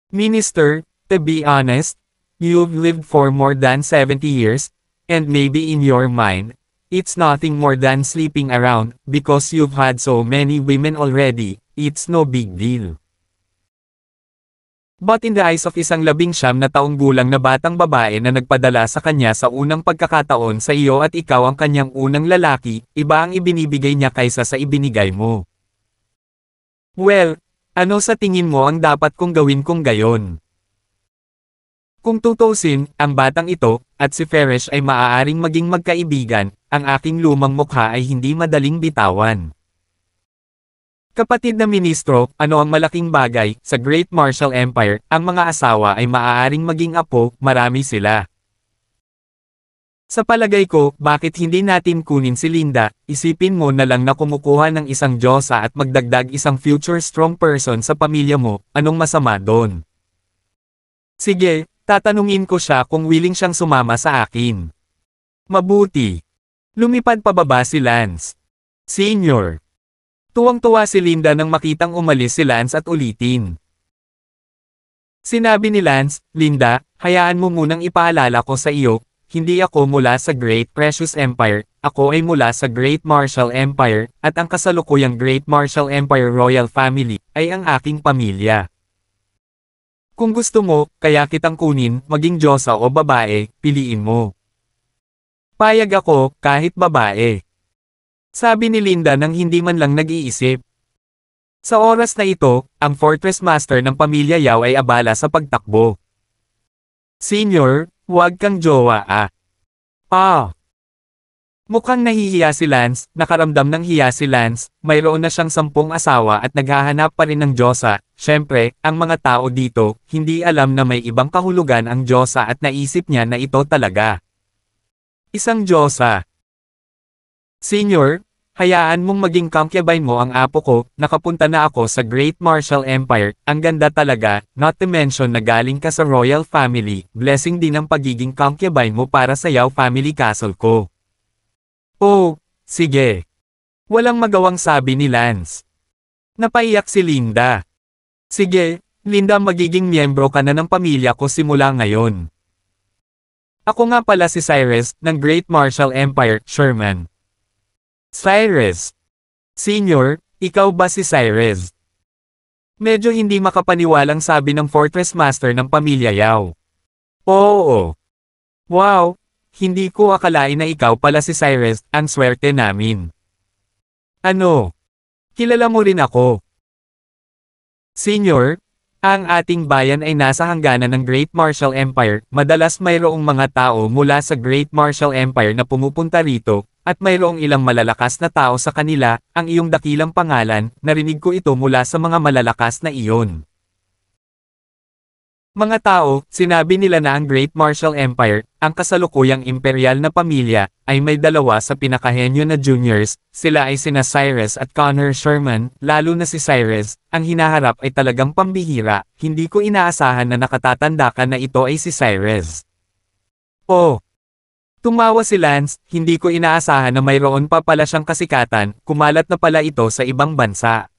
Minister, to be honest, you've lived for more than 70 years, and maybe in your mind, it's nothing more than sleeping around, because you've had so many women already, it's no big deal. But in the eyes of isang 19 na taong gulang na batang babae na nagpadala sa kanya sa unang pagkakataon sa iyo at ikaw ang kanyang unang lalaki, iba ang ibinibigay niya kaysa sa ibinigay mo. Well, ano sa tingin mo ang dapat kong gawin kung gayon? Kung tutusin, ang batang ito, at si Ferresh ay maaaring maging magkaibigan, ang aking lumang mukha ay hindi madaling bitawan. Kapatid na ministro, ano ang malaking bagay, sa Great Martial Empire, ang mga asawa ay maaaring maging apo, marami sila. Sa palagay ko, bakit hindi natin kunin si Linda, isipin mo na lang na kumukuha ng isang diyosa at magdagdag isang future strong person sa pamilya mo, anong masama doon? Sige, tatanungin ko siya kung willing siyang sumama sa akin. Mabuti. Lumipad pababa si Lance. Senior. Tuwang-tuwa si Linda nang makitang umalis si Lance at ulitin. Sinabi ni Lance, Linda, hayaan mo munang ipaalala ko sa iyo, hindi ako mula sa Great Precious Empire, ako ay mula sa Great Martial Empire, at ang kasalukuyang Great Martial Empire Royal Family, ay ang aking pamilya. Kung gusto mo, kaya kitang kunin, maging diyosa o babae, piliin mo. Payag ako, kahit babae. Sabi ni Linda nang hindi man lang nag-iisip. Sa oras na ito, ang Fortress Master ng pamilya Yao ay abala sa pagtakbo. Senior, huwag kang jowa Mukhang nahihiya si Lance, nakaramdam ng hiya si Lance, mayroon na siyang 10 asawa at naghahanap pa rin ng diyosa. Siyempre, ang mga tao dito, hindi alam na may ibang kahulugan ang diyosa at naisip niya na ito talaga. Isang diyosa. Senior, hayaan mong maging concubine mo ang apo ko, nakapunta na ako sa Great Martial Empire, ang ganda talaga, not to mention na galing ka sa royal family, blessing din ang pagiging concubine mo para sa Yao family castle ko. Oh, sige. Walang magawang sabi ni Lance. Napaiyak si Linda. Sige, Linda, magiging miyembro ka na ng pamilya ko simula ngayon. Ako nga pala si Cyrus, ng Great Martial Empire, Sherman. Cyrus. Senior, ikaw ba si Cyrus? Medyo hindi makapaniwalang sabi ng Fortress Master ng pamilya Yao. Oo. Wow, hindi ko akalain na ikaw pala si Cyrus, ang swerte namin. Ano? Kilala mo rin ako. Senior, ang ating bayan ay nasa hangganan ng Great Martial Empire, madalas mayroong mga tao mula sa Great Martial Empire na pumupunta rito, at mayroong ilang malalakas na tao sa kanila, ang iyong dakilang pangalan, narinig ko ito mula sa mga malalakas na iyon. Mga tao, sinabi nila na ang Great Martial Empire, ang kasalukuyang imperial na pamilya, ay may dalawa sa pinakahenyo na juniors, sila ay sina Cyrus at Connor Sherman, lalo na si Cyrus, ang hinaharap ay talagang pambihira, hindi ko inaasahan na nakatatanda ka na ito ay si Cyrus. Oh! Tumawa si Lance, hindi ko inaasahan na mayroon pa pala siyang kasikatan, kumalat na pala ito sa ibang bansa.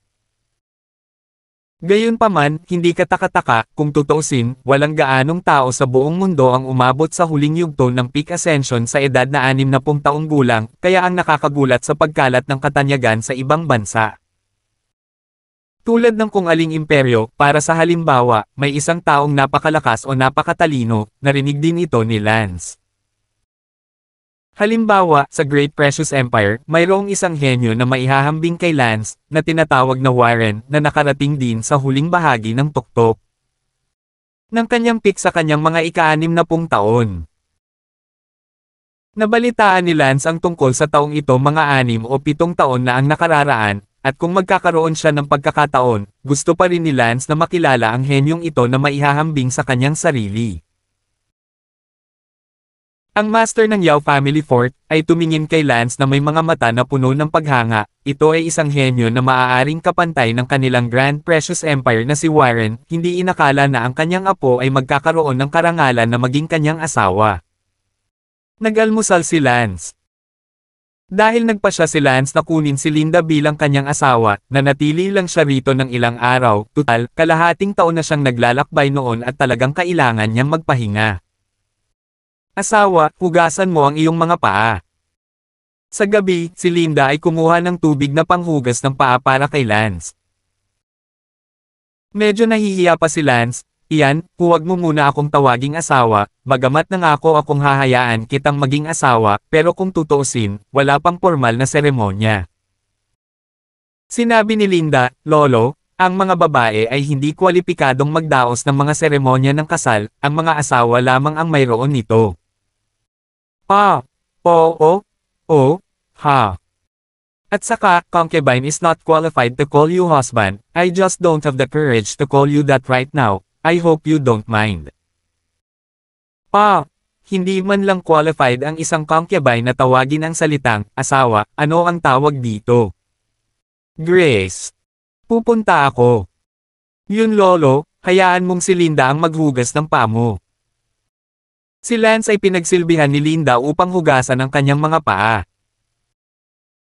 Gayunpaman, hindi kataka-taka, kung tutuusin, walang gaanong tao sa buong mundo ang umabot sa huling yugto ng peak ascension sa edad na 60 taong gulang, kaya ang nakakagulat sa pagkalat ng katanyagan sa ibang bansa. Tulad ng kung aling imperyo, para sa halimbawa, may isang taong napakalakas o napakatalino, narinig din ito ni Lance. Halimbawa, sa Great Precious Empire, mayroong isang henyo na maihahambing kay Lance, na tinatawag na Warren, na nakarating din sa huling bahagi ng tuktok ng kanyang peak sa kanyang mga ika-60 taon. Nabalitaan ni Lance ang tungkol sa taong ito mga 6 o 7 taon na ang nakararaan, at kung magkakaroon siya ng pagkakataon, gusto pa rin ni Lance na makilala ang henyong ito na maihahambing sa kanyang sarili. Ang master ng Yao Family Fort ay tumingin kay Lance na may mga mata na puno ng paghanga. Ito ay isang henyo na maaaring kapantay ng kanilang Grand Precious Empire na si Warren. Hindi inakala na ang kanyang apo ay magkakaroon ng karangalan na maging kanyang asawa. Nag-almusal si Lance. Dahil nagpasya si Lance na kunin si Linda bilang kanyang asawa, nanatili lang siya rito ng ilang araw. Tutal, kalahating taon na siyang naglalakbay noon at talagang kailangan niyang magpahinga. Asawa, hugasan mo ang iyong mga paa. Sa gabi, si Linda ay kumuha ng tubig na panghugas ng paa para kay Lance. Medyo nahihiya pa si Lance. Iyan, huwag mo muna akong tawaging asawa, bagamat nangako akong hahayaan kitang maging asawa, pero kung tutuusin, wala pang formal na seremonya. Sinabi ni Linda, Lolo, ang mga babae ay hindi kwalipikadong magdaos ng mga seremonya ng kasal, ang mga asawa lamang ang mayroon nito. Ha. At saka, concubine is not qualified to call you husband, I just don't have the courage to call you that right now, I hope you don't mind. Hindi man lang qualified ang isang concubine na tawagin ang salitang, asawa, ano ang tawag dito? Grace. Pupunta ako. Yun lolo, hayaan mong si Linda ang maghugas ng paa mo. Si Lance ay pinagsilbihan ni Linda upang hugasan ang kanyang mga paa.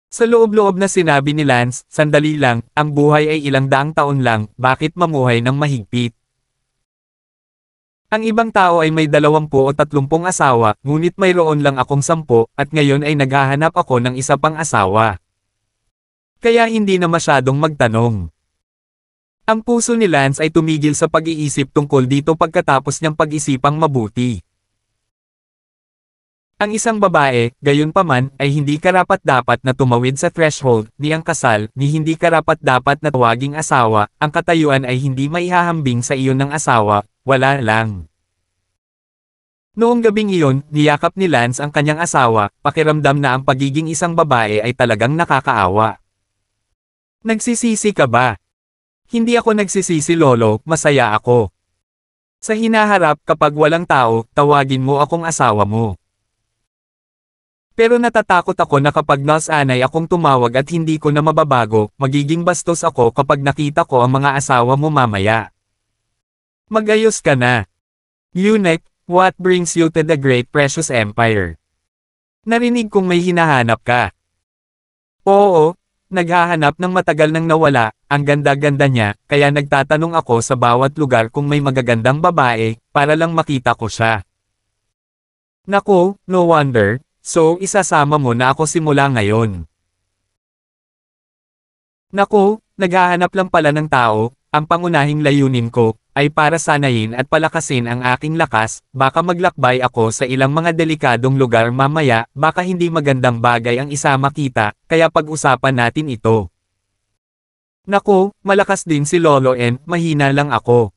Sa loob-loob na sinabi ni Lance, sandali lang, ang buhay ay ilang daang taon lang, bakit mamuhay ng mahigpit? Ang ibang tao ay may 20 o 30 asawa, ngunit mayroon lang akong 10, at ngayon ay naghahanap ako ng isa pang asawa. Kaya hindi na masyadong magtanong. Ang puso ni Lance ay tumigil sa pag-iisip tungkol dito pagkatapos niyang pag-isipang mabuti. Ang isang babae, gayunpaman, ay hindi karapat-dapat na tumawid sa threshold, ni ang kasal, ni hindi karapat-dapat na tawaging asawa, ang katayuan ay hindi maihahambing sa iyon ng asawa, wala lang. Noong gabing iyon, niyakap ni Lance ang kanyang asawa, pakiramdam na ang pagiging isang babae ay talagang nakakaawa. Nagsisisi ka ba? Hindi ako nagsisisi lolo, masaya ako. Sa hinaharap kapag walang tao, tawagin mo akong asawa mo. Pero natatakot ako na kapag nasanay akong tumawag at hindi ko na mababago, magiging bastos ako kapag nakita ko ang mga asawa mo mamaya. Magayos ka na. Eunuch, what brings you to the Great Precious Empire? Narinig kong may hinahanap ka. Oo, naghahanap ng matagal nang nawala, ang ganda-ganda niya, kaya nagtatanong ako sa bawat lugar kung may magagandang babae, para lang makita ko siya. Naku, no wonder. So, isasama mo na ako simula ngayon. Naku, naghahanap lang pala ng tao, ang pangunahing layunin ko, ay para sanayin at palakasin ang aking lakas, baka maglakbay ako sa ilang mga delikadong lugar mamaya, baka hindi magandang bagay ang isama kita, kaya pag-usapan natin ito. Naku, malakas din si Lolo N, mahina lang ako.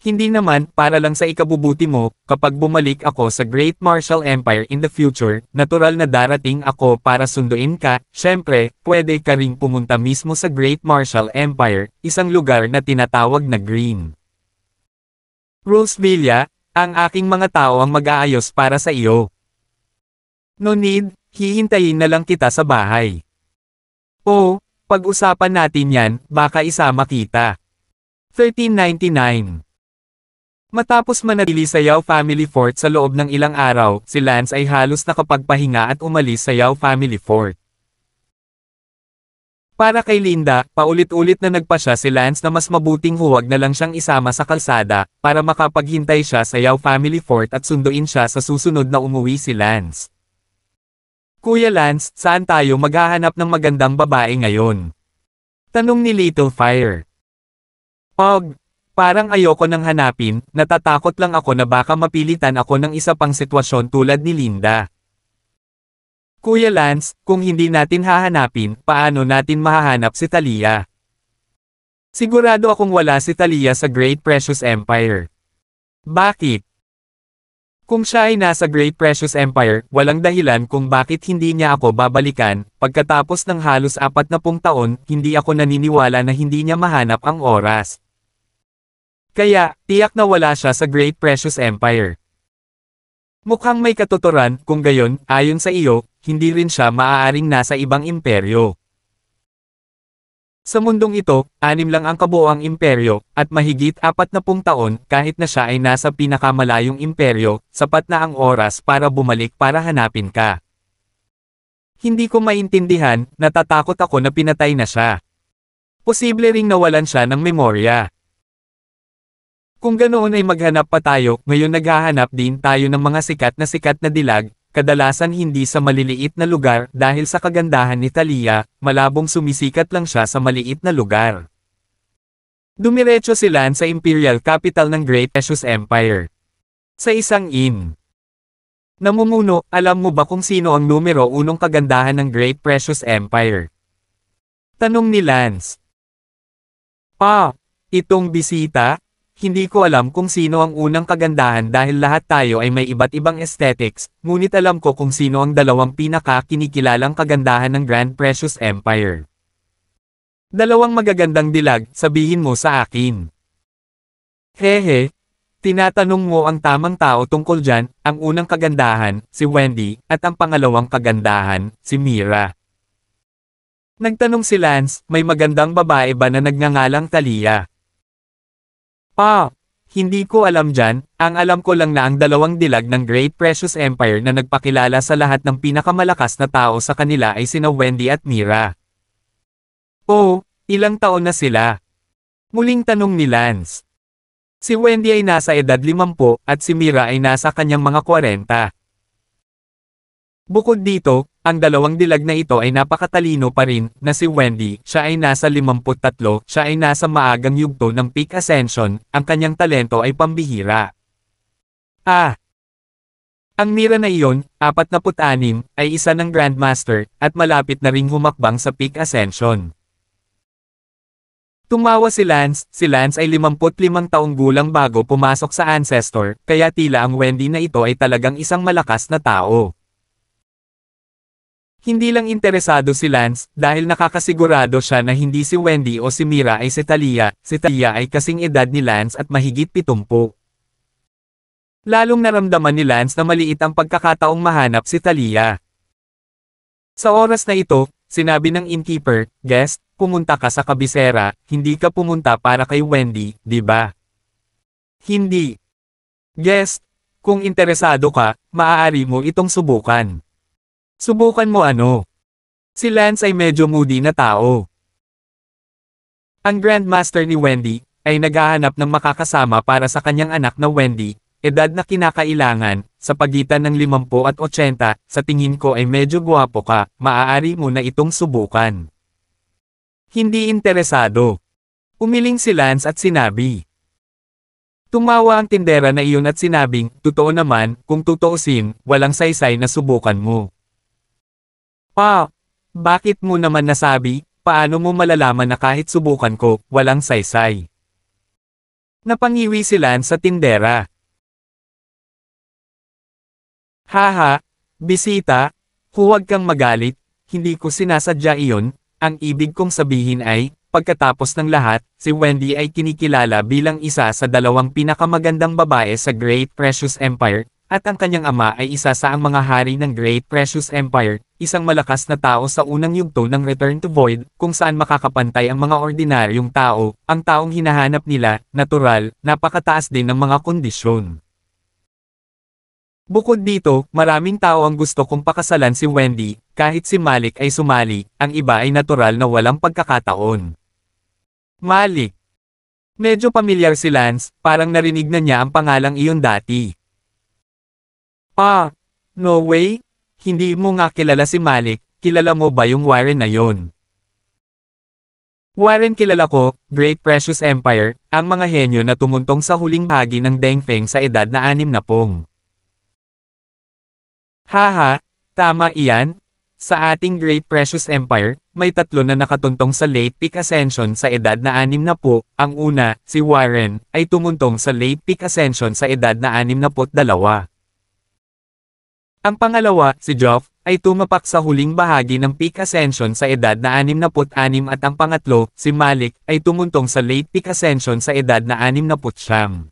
Hindi naman, para lang sa ikabubuti mo, kapag bumalik ako sa Great Martial Empire in the future, natural na darating ako para sunduin ka, syempre, pwede ka ring pumunta mismo sa Great Martial Empire, isang lugar na tinatawag na Green. Rosevilla, ang aking mga tao ang mag-aayos para sa iyo. No need, hihintayin na lang kita sa bahay. Oo, pag-usapan natin yan, baka isama kita. 1399. Matapos manatili sa Yao Family Fort sa loob ng ilang araw, si Lance ay halos nakapagpahinga at umalis sa Yao Family Fort. Para kay Linda, paulit-ulit na nagpasya si Lance na mas mabuting huwag na lang siyang isama sa kalsada, para makapaghintay siya sa Yao Family Fort at sunduin siya sa susunod na umuwi si Lance. Kuya Lance, saan tayo maghahanap ng magandang babae ngayon? Tanong ni Little Fire. Parang ayoko nang hanapin, natatakot lang ako na baka mapilitan ako ng isa pang sitwasyon tulad ni Linda. Kuya Lance, kung hindi natin hahanapin, paano natin mahahanap si Thalia? Sigurado akong wala si Thalia sa Great Precious Empire. Bakit? Kung siya ay nasa Great Precious Empire, walang dahilan kung bakit hindi niya ako babalikan. Pagkatapos ng halos 40 taon, hindi ako naniniwala na hindi niya mahanap ang oras. Kaya, tiyak na wala siya sa Great Precious Empire. Mukhang may katuturan, kung gayon, ayon sa iyo, hindi rin siya maaaring nasa ibang imperyo. Sa mundong ito, 6 lang ang kabuoang imperyo, at mahigit 40 taon, kahit na siya ay nasa pinakamalayong imperyo, sapat na ang oras para bumalik para hanapin ka. Hindi ko maintindihan, natatakot ako na pinatay na siya. Posible ring nawalan siya ng memorya. Kung ganoon ay maghanap pa tayo, ngayon naghahanap din tayo ng mga sikat na dilag, kadalasan hindi sa maliliit na lugar dahil sa kagandahan ni Thalia, malabong sumisikat lang siya sa maliit na lugar. Dumiretso sila sa Imperial Capital ng Great Precious Empire. Sa isang inn. Namumuno, alam mo ba kung sino ang numero 1 kagandahan ng Great Precious Empire? Tanong ni Lance. Itong bisita? Hindi ko alam kung sino ang unang kagandahan dahil lahat tayo ay may iba't ibang aesthetics, ngunit alam ko kung sino ang 2 pinaka-kinikilalang kagandahan ng Grand Precious Empire. 2 magagandang dilag, sabihin mo sa akin. Hehe, tinatanong mo ang tamang tao tungkol dyan, ang unang kagandahan, si Wendy, at ang pangalawang kagandahan, si Mira. Nagtanong si Lance, may magandang babae ba na nagngangalang Thalia? Hindi ko alam dyan, ang alam ko lang na ang 2 dilag ng Great Precious Empire na nagpakilala sa lahat ng pinakamalakas na tao sa kanila ay sina Wendy at Mira. Ilang taon na sila? Muling tanong ni Lance. Si Wendy ay nasa edad 50 at si Mira ay nasa kanyang mga 40. Bukod dito, ang 2 dilag na ito ay napakatalino pa rin, na si Wendy, siya ay nasa 53, siya ay nasa maagang yugto ng peak ascension, ang kanyang talento ay pambihira. Ang Mira na iyon, 46, ay isa ng Grandmaster, at malapit na ring humakbang sa peak ascension. Tumawa si Lance ay 55 taong gulang bago pumasok sa Ancestor, kaya tila ang Wendy na ito ay talagang isang malakas na tao. Hindi lang interesado si Lance, dahil nakakasigurado siya na hindi si Wendy o si Mira ay si Thalia ay kasing edad ni Lance at mahigit 70. Lalong naramdaman ni Lance na maliit ang pagkakataong mahanap si Thalia. Sa oras na ito, sinabi ng innkeeper, "Guest, pumunta ka sa kabisera, hindi ka pumunta para kay Wendy, di ba?" "Hindi. Guest, kung interesado ka, maaari mo itong subukan." "Subukan mo ano?" Si Lance ay medyo moody na tao. Ang Grandmaster ni Wendy ay naghahanap ng makakasama para sa kanyang anak na Wendy, edad na kinakailangan, sa pagitan ng 50 at 80, sa tingin ko ay medyo gwapo ka, maaari mo na itong subukan. Hindi interesado. Umiling si Lance at sinabi. Tumawa ang tindera na iyon at sinabing, "Totoo naman, kung tutuusin, walang saysay na subukan mo." Bakit mo naman nasabi? Paano mo malalaman na kahit subukan ko, walang saysay?" Napangiwi si Lance sa tindera. "Haha, bisita, huwag kang magalit, hindi ko sinasadya iyon, ang ibig kong sabihin ay, pagkatapos ng lahat, si Wendy ay kinikilala bilang isa sa 2 pinakamagandang babae sa Great Precious Empire, at ang kanyang ama ay isa sa ang mga hari ng Great Precious Empire, isang malakas na tao sa unang yugto ng Return to Void, kung saan makakapantay ang mga ordinaryong tao, ang taong hinahanap nila, natural, napakataas din ng mga kondisyon. Bukod dito, maraming tao ang gusto kong pakasalan si Wendy, kahit si Malik ay sumali, ang iba ay natural na walang pagkakataon. Malik. Medyo pamilyar si Lance, parang narinig na niya ang pangalang iyon dati. No way? Hindi mo nga kilala si Malik, kilala mo ba yung Warren na yon? Warren kilala ko, Great Precious Empire, ang mga henyo na tumuntong sa huling bahagi ng Dengfeng sa edad na 60. Haha, tama iyan. Sa ating Great Precious Empire, may 3 na nakatuntong sa Late Peak Ascension sa edad na 60, ang una, si Warren, ay tumuntong sa Late Peak Ascension sa edad na 62. Ang pangalawa, si Geoff, ay tumapak sa huling bahagi ng Peak Ascension sa edad na 66 at ang pangatlo, si Malik, ay tumuntong sa Late Peak Ascension sa edad na 69.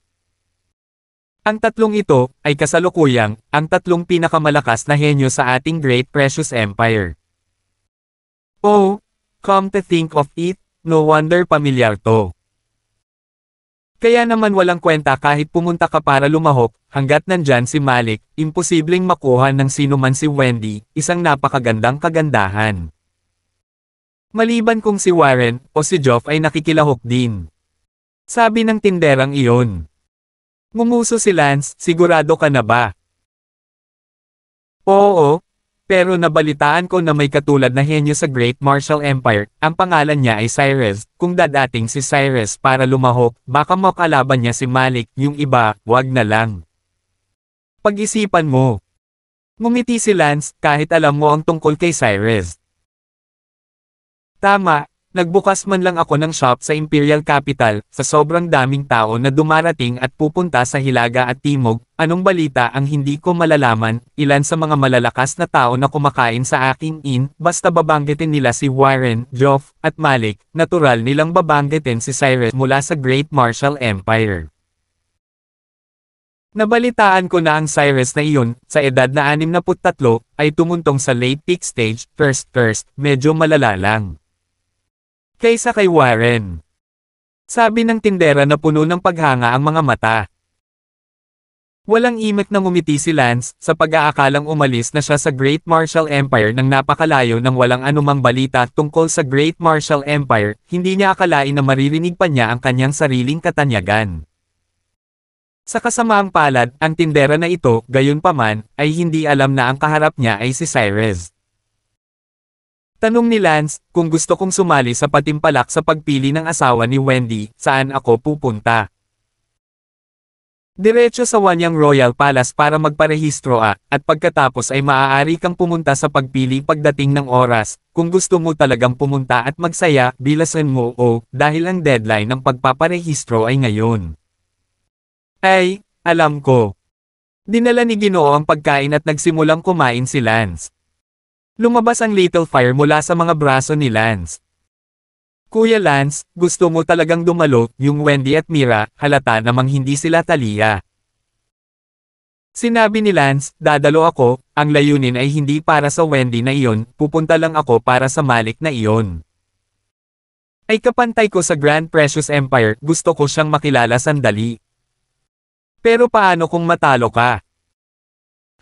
Ang tatlong ito ay kasalukuyang ang tatlong pinakamalakas na henyo sa ating Great Precious Empire. Oh, come to think of it, no wonder pamilyar to. Kaya naman walang kwenta kahit pumunta ka para lumahok, hanggat nandyan si Malik, imposibleng makuha ng sino man si Wendy, isang napakagandang kagandahan. Maliban kung si Warren o si Geoff ay nakikilahok din. Sabi ng tinderang iyon. Ngumuso si Lance, sigurado ka na ba? Oo, pero nabalitaan ko na may katulad na henyo sa Great Martial Empire, ang pangalan niya ay Cyrus, kung dadating si Cyrus para lumahok, baka makalaban niya si Malik, yung iba, wag na lang. Pag-isipan mo. Ngumiti si Lance, kahit alam mo ang tungkol kay Cyrus. Tama. Nagbukas man lang ako ng shop sa Imperial Capital, sa sobrang daming tao na dumarating at pupunta sa Hilaga at Timog, anong balita ang hindi ko malalaman, ilan sa mga malalakas na tao na kumakain sa aking inn, basta babanggitin nila si Warren, Geoff, at Malik, natural nilang babanggitin si Cyrus mula sa Great Martial Empire. Nabalitaan ko na ang Cyrus na iyon, sa edad na 63, ay tumuntong sa late peak stage, first, medyo malala lang. Kaysa kay Warren. Sabi ng tindera na puno ng paghanga ang mga mata. Walang imik na ngumiti si Lance sa pag-aakalang umalis na siya sa Great Martial Empire nang napakalayo ng walang anumang balita tungkol sa Great Martial Empire, hindi niya akalain na maririnig pa niya ang kanyang sariling katanyagan. Sa kasamaang palad, ang tindera na ito, gayunpaman, ay hindi alam na ang kaharap niya ay si Cyrus. Tanong ni Lance, kung gusto kong sumali sa patimpalak sa pagpili ng asawa ni Wendy, saan ako pupunta? Diretso sa Wanyang Royal Palace para magparehistro at pagkatapos ay maaari kang pumunta sa pagpili pagdating ng oras, kung gusto mo talagang pumunta at magsaya, bilasan mo dahil ang deadline ng pagpaparehistro ay ngayon. Ay, alam ko. Dinala ni Ginoo ang pagkain at nagsimulang kumain si Lance. Lumabas ang little fire mula sa mga braso ni Lance. Kuya Lance, gusto mo talagang dumalo, yung Wendy at Mira, halata namang hindi sila taliya. Sinabi ni Lance, dadalo ako, ang layunin ay hindi para sa Wendy na iyon, pupunta lang ako para sa Malik na iyon. Ay kapantay ko sa Grand Precious Empire, gusto ko siyang makilala sandali. Pero paano kung matalo ka?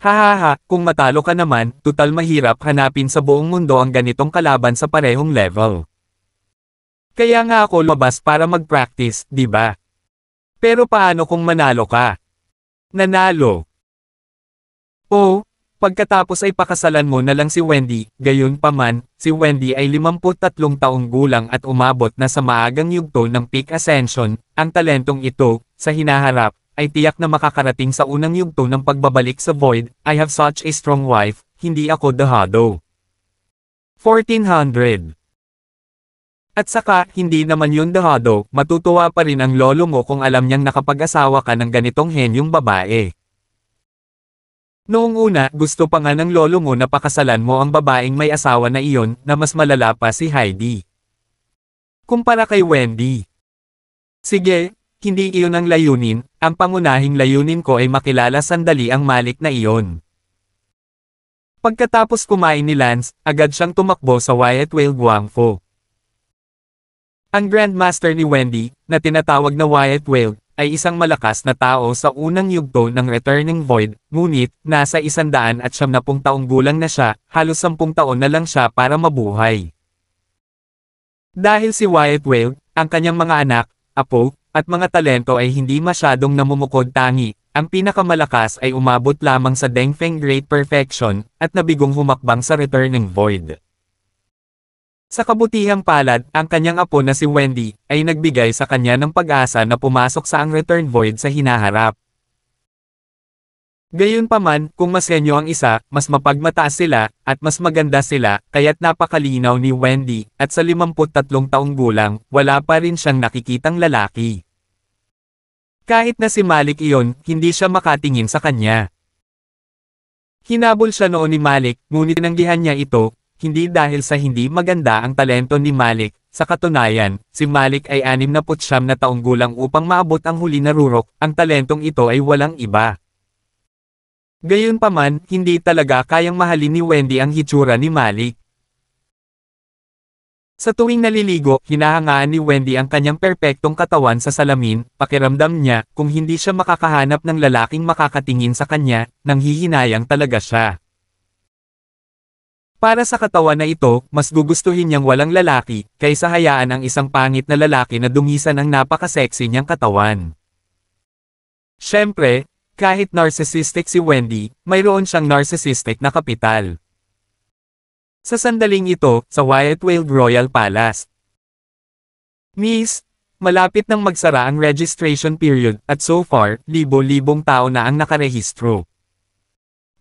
Hahaha, kung matalo ka naman, tutal mahirap hanapin sa buong mundo ang ganitong kalaban sa parehong level. Kaya nga ako lumabas para mag-practice, di ba? Pero paano kung manalo ka? Nanalo. Oh, pagkatapos ay pakasalan mo na lang si Wendy, gayon pa man, si Wendy ay 53 taong gulang at umabot na sa maagang yugto ng peak ascension, ang talentong ito, sa hinaharap, ay tiyak na makakarating sa unang yugto ng pagbabalik sa Void. I have such a strong wife, hindi ako dehado. 1400. At saka, hindi naman yun dehado, matutuwa pa rin ang lolo mo kung alam niyang nakapag-asawa ka ng ganitong henyong babae. Noong una, gusto pa nga ng lolo mo na pakasalan mo ang babaeng may asawa na iyon, na mas malala pa si Heidi. Kumpara kay Wendy. Sige, hindi iyon ang layunin, ang pangunahing layunin ko ay makilala sandali ang Malik na iyon. Pagkatapos kumain ni Lance, agad siyang tumakbo sa Wyatt Whale Guangfo. Ang Grandmaster ni Wendy, na tinatawag na Wyatt Whale, ay isang malakas na tao sa unang yugto ng Returning Void, ngunit, nasa 170 taong gulang na siya, halos 10 taon na lang siya para mabuhay. Dahil si Wyatt Whale, ang kanyang mga anak, apo, at mga talento ay hindi masyadong namumukod tangi, ang pinakamalakas ay umabot lamang sa Dengfeng Great Perfection, at nabigong humakbang sa Returning Void. Sa kabutihang palad, ang kanyang apo na si Wendy, ay nagbigay sa kanya ng pag-asa na pumasok sa ang Return Void sa hinaharap. Gayunpaman, kung mas henyo ang isa, mas mapagmataas sila, at mas maganda sila, kaya't napakalinaw ni Wendy, at sa 53 taong gulang, wala pa rin siyang nakikitang lalaki. Kahit na si Malik iyon, hindi siya makatingin sa kanya. Hinabol siya noon ni Malik, ngunit tinanggihan niya ito, hindi dahil sa hindi maganda ang talento ni Malik, Sa katunayan, si Malik ay 69 na taong gulang upang maabot ang huli na rurok, ang talentong ito ay walang iba. Gayunpaman, hindi talaga kayang mahalin ni Wendy ang hitsura ni Malik. Sa tuwing naliligo, hinahangaan ni Wendy ang kanyang perpektong katawan sa salamin, pakiramdam niya, kung hindi siya makakahanap ng lalaking makakatingin sa kanya, nanghihinayang talaga siya. Para sa katawan na ito, mas gugustuhin niyang walang lalaki, kaysa hayaan ang isang pangit na lalaki na dungisan ang napaka-sexy niyang katawan. Siyempre, kahit narcissistic si Wendy, mayroon siyang narcissistic na kapital. Sa sandaling ito, sa Wyatt Wade Royal Palace. Miss, malapit nang magsara ang registration period, at so far, libo-libong tao na ang nakarehistro.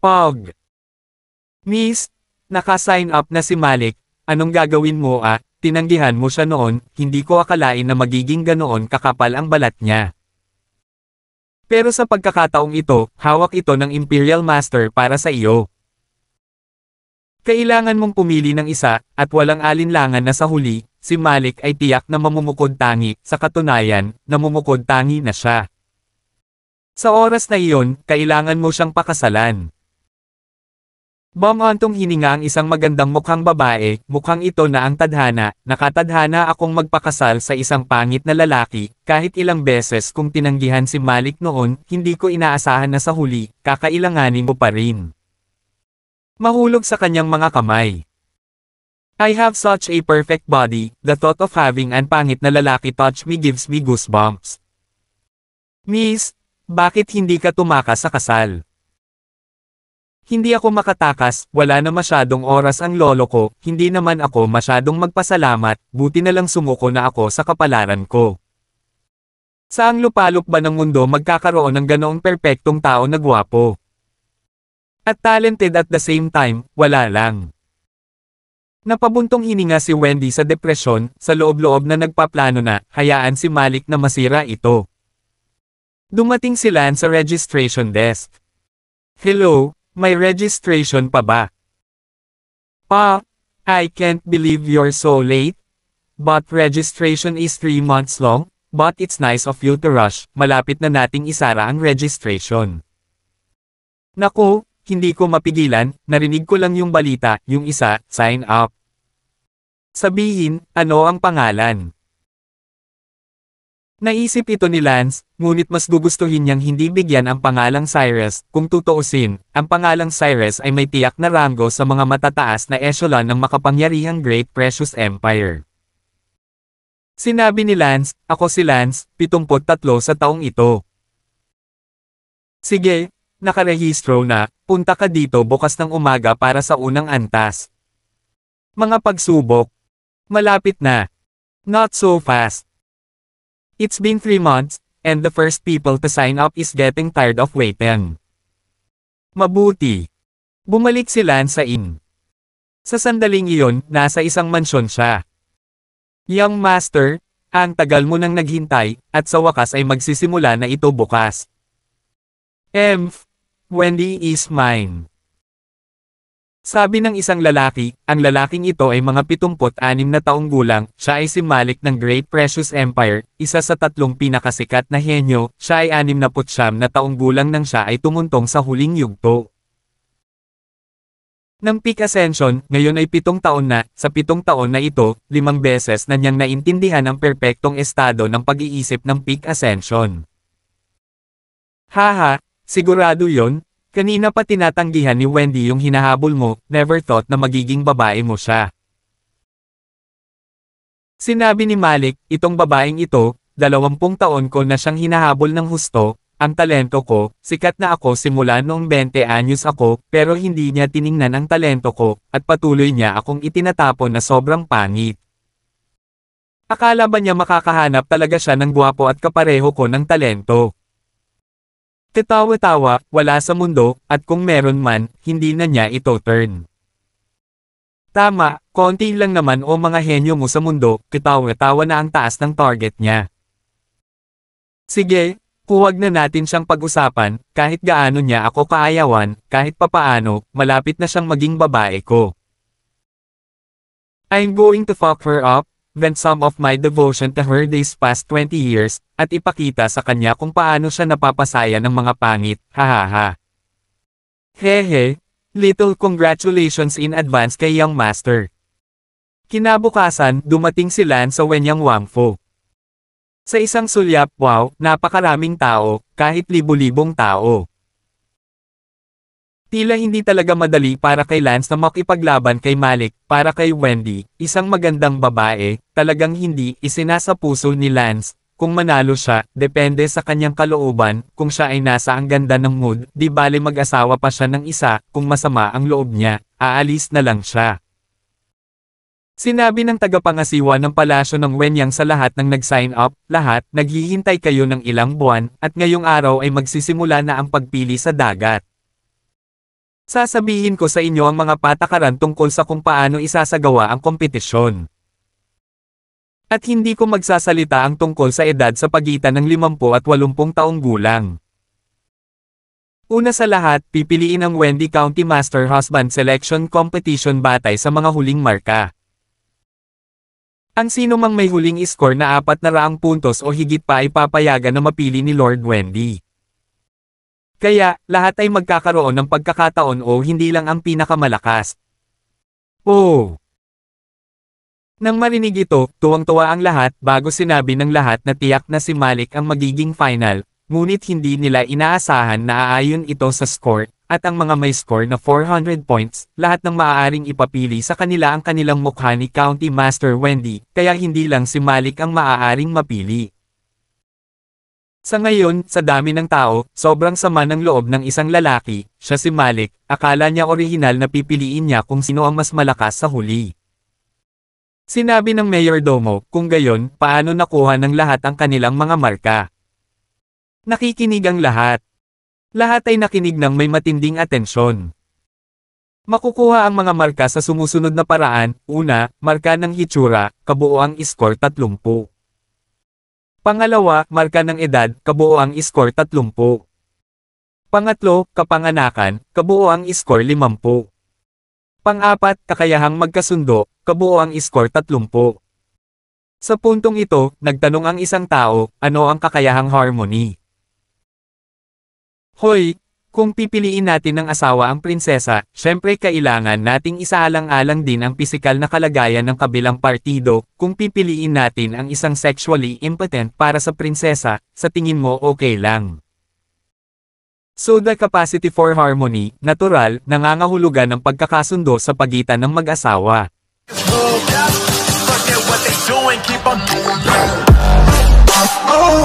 Pog! Miss, naka-sign up na si Malik, anong gagawin mo Tinanggihan mo siya noon, hindi ko akalain na magiging ganoon kakapal ang balat niya. Pero sa pagkakataong ito, hawak ito ng Imperial Master para sa iyo. Kailangan mong pumili ng isa, at walang alinlangan na sa huli, si Malik ay tiyak na mamumukod tangi, sa katunayan, namumukod tangi na siya. Sa oras na iyon, kailangan mo siyang pakasalan. Bumantong hininga ang isang magandang mukhang babae, mukhang ito na ang tadhana, nakatadhana akong magpakasal sa isang pangit na lalaki, kahit ilang beses kung tinanggihan si Malik noon, hindi ko inaasahan na sa huli, kakailanganin mo pa rin. Mahulog sa kanyang mga kamay. I have such a perfect body, the thought of having an pangit na lalaki touch me gives me goosebumps. Miss, bakit hindi ka tumakas sa kasal? Hindi ako makatakas, wala na masyadong oras ang lolo ko, hindi naman ako masyadong magpasalamat, buti na lang sumuko na ako sa kapalaran ko. Saang lupalop ba ng mundo magkakaroon ng ganoong perpektong tao na gwapo? At talented at the same time, wala lang. Napabuntong hininga si Wendy sa depresyon, sa loob-loob na nagpaplano na, hayaan si Malik na masira ito. Dumating si Lance sa registration desk. Hello, may registration pa ba? I can't believe you're so late. But registration is 3 months long, but it's nice of you to rush, malapit na nating isara ang registration. Naku, hindi ko mapigilan, narinig ko lang yung balita, yung isa, sign up. Sabihin, ano ang pangalan? Naisip ito ni Lance, ngunit mas gugustuhin niyang hindi bigyan ang pangalang Cyrus, kung tutuusin, ang pangalang Cyrus ay may tiyak na ranggo sa mga matataas na echelon ng makapangyarihang Great Precious Empire. Sinabi ni Lance, ako si Lance, 73 sa taong ito. Sige, nakarehistro na, punta ka dito bukas ng umaga para sa unang antas. Mga pagsubok. Malapit na. Not so fast. It's been 3 months, and the first people to sign up is getting tired of waiting. Mabuti. Bumalik si Lance sa inn. Sa sandaling iyon, nasa isang mansyon siya. Young Master, ang tagal mo nang naghintay, at sa wakas ay magsisimula na ito bukas. Wendy is mine. Sabi ng isang lalaki, ang lalaking ito ay mga 76 na taong gulang, siya ay si Malik ng Great Precious Empire, isa sa 3 pinakasikat na henyo, siya ay 69 na taong gulang nang siya ay tumuntong sa huling yugto. Nang peak ascension, ngayon ay 7 taon na, sa 7 taon na ito, 5 beses na niyang naintindihan ang perpektong estado ng pag-iisip ng peak ascension. Haha, sigurado yon. Kanina pa tinatanggihan ni Wendy yung hinahabol mo, never thought na magiging babae mo siya. Sinabi ni Malik, itong babaeng ito, 20 taon ko na siyang hinahabol ng husto, ang talento ko, sikat na ako simula noong 20 anyos ako, pero hindi niya tiningnan ang talento ko, at patuloy niya akong itinatapon na sobrang pangit. Akala ba niya makakahanap talaga siya ng gwapo at kapareho ko ng talento? Katawa-tawa, wala sa mundo, at kung meron man, hindi na niya ito turn. Tama, konti lang naman o mga henyo mo sa mundo, katawa-tawa na ang taas ng target niya. Sige, huwag na natin siyang pag-usapan, kahit gaano niya ako kaayawan, kahit papaano, malapit na siyang maging babae ko. I'm going to fuck her up, vent some of my devotion to her these past 20 years, at ipakita sa kanya kung paano siya napapasaya ng mga pangit, hahaha. Hehe, little congratulations in advance kay Young Master. Kinabukasan, dumating si Lan sa Wenyang Wangfu. Sa isang sulyap, wow, napakaraming tao, kahit libo-libong tao. Tila hindi talaga madali para kay Lance na makipaglaban kay Malik, para kay Wendy, isang magandang babae, talagang hindi isinasapuso ni Lance. Kung manalo siya, depende sa kanyang kalooban, kung siya ay nasa ang ganda ng mood, di bale mag-asawa pa siya ng isa, kung masama ang loob niya, aalis na lang siya. Sinabi ng tagapangasiwa ng palasyo ng Wenyang sa lahat ng nag-sign up, lahat, naghihintay kayo ng ilang buwan, at ngayong araw ay magsisimula na ang pagpili sa dagat. Sasabihin ko sa inyo ang mga patakaran tungkol sa kung paano isasagawa ang kompetisyon. At hindi ko magsasalita ang tungkol sa edad sa pagitan ng 50 at 80 taong gulang. Una sa lahat, pipiliin ang Wendy County Master Husband Selection Competition batay sa mga huling marka. Ang sino mang may huling score na 400 puntos o higit pa ay papayagan na mapili ni Lord Wendy. Kaya, lahat ay magkakaroon ng pagkakataon o hindi lang ang pinakamalakas. Oh! Nang marinig ito, tuwang-tuwa ang lahat bago sinabi ng lahat na tiyak na si Malik ang magiging final, ngunit hindi nila inaasahan na aayon ito sa score, at ang mga may score na 400 points, lahat ng maaaring ipapili sa kanila ang kanilang mukha ni County Master Wendy, kaya hindi lang si Malik ang maaaring mapili. Sa ngayon, sa dami ng tao, sobrang sama ng loob ng isang lalaki, siya si Malik, akala niya orihinal na pipiliin niya kung sino ang mas malakas sa huli. Sinabi ng mayordomo, kung gayon, paano nakuha ng lahat ang kanilang mga marka? Nakikinig ang lahat. Lahat ay nakinig ng may matinding atensyon. Makukuha ang mga marka sa sumusunod na paraan, una, marka ng hitsura, kabuoang score 30. Pangalawa, marka ng edad, kabuoang score 30. Pangatlo, kapanganakan, kabuoang score 50. Pang-apat, kakayahang magkasundo, kabuoang score 30. Sa puntong ito, nagtanong ang isang tao, ano ang kakayahang harmony? Hoy, kung pipiliin natin ng asawa ang prinsesa, syempre kailangan nating isaalang-alang din ang pisikal na kalagayan ng kabilang partido. Kung pipiliin natin ang isang sexually impotent para sa prinsesa, sa tingin mo okay lang. So the capacity for harmony, natural, nangangahulugan ng pagkakasundo sa pagitan ng mag-asawa. Oh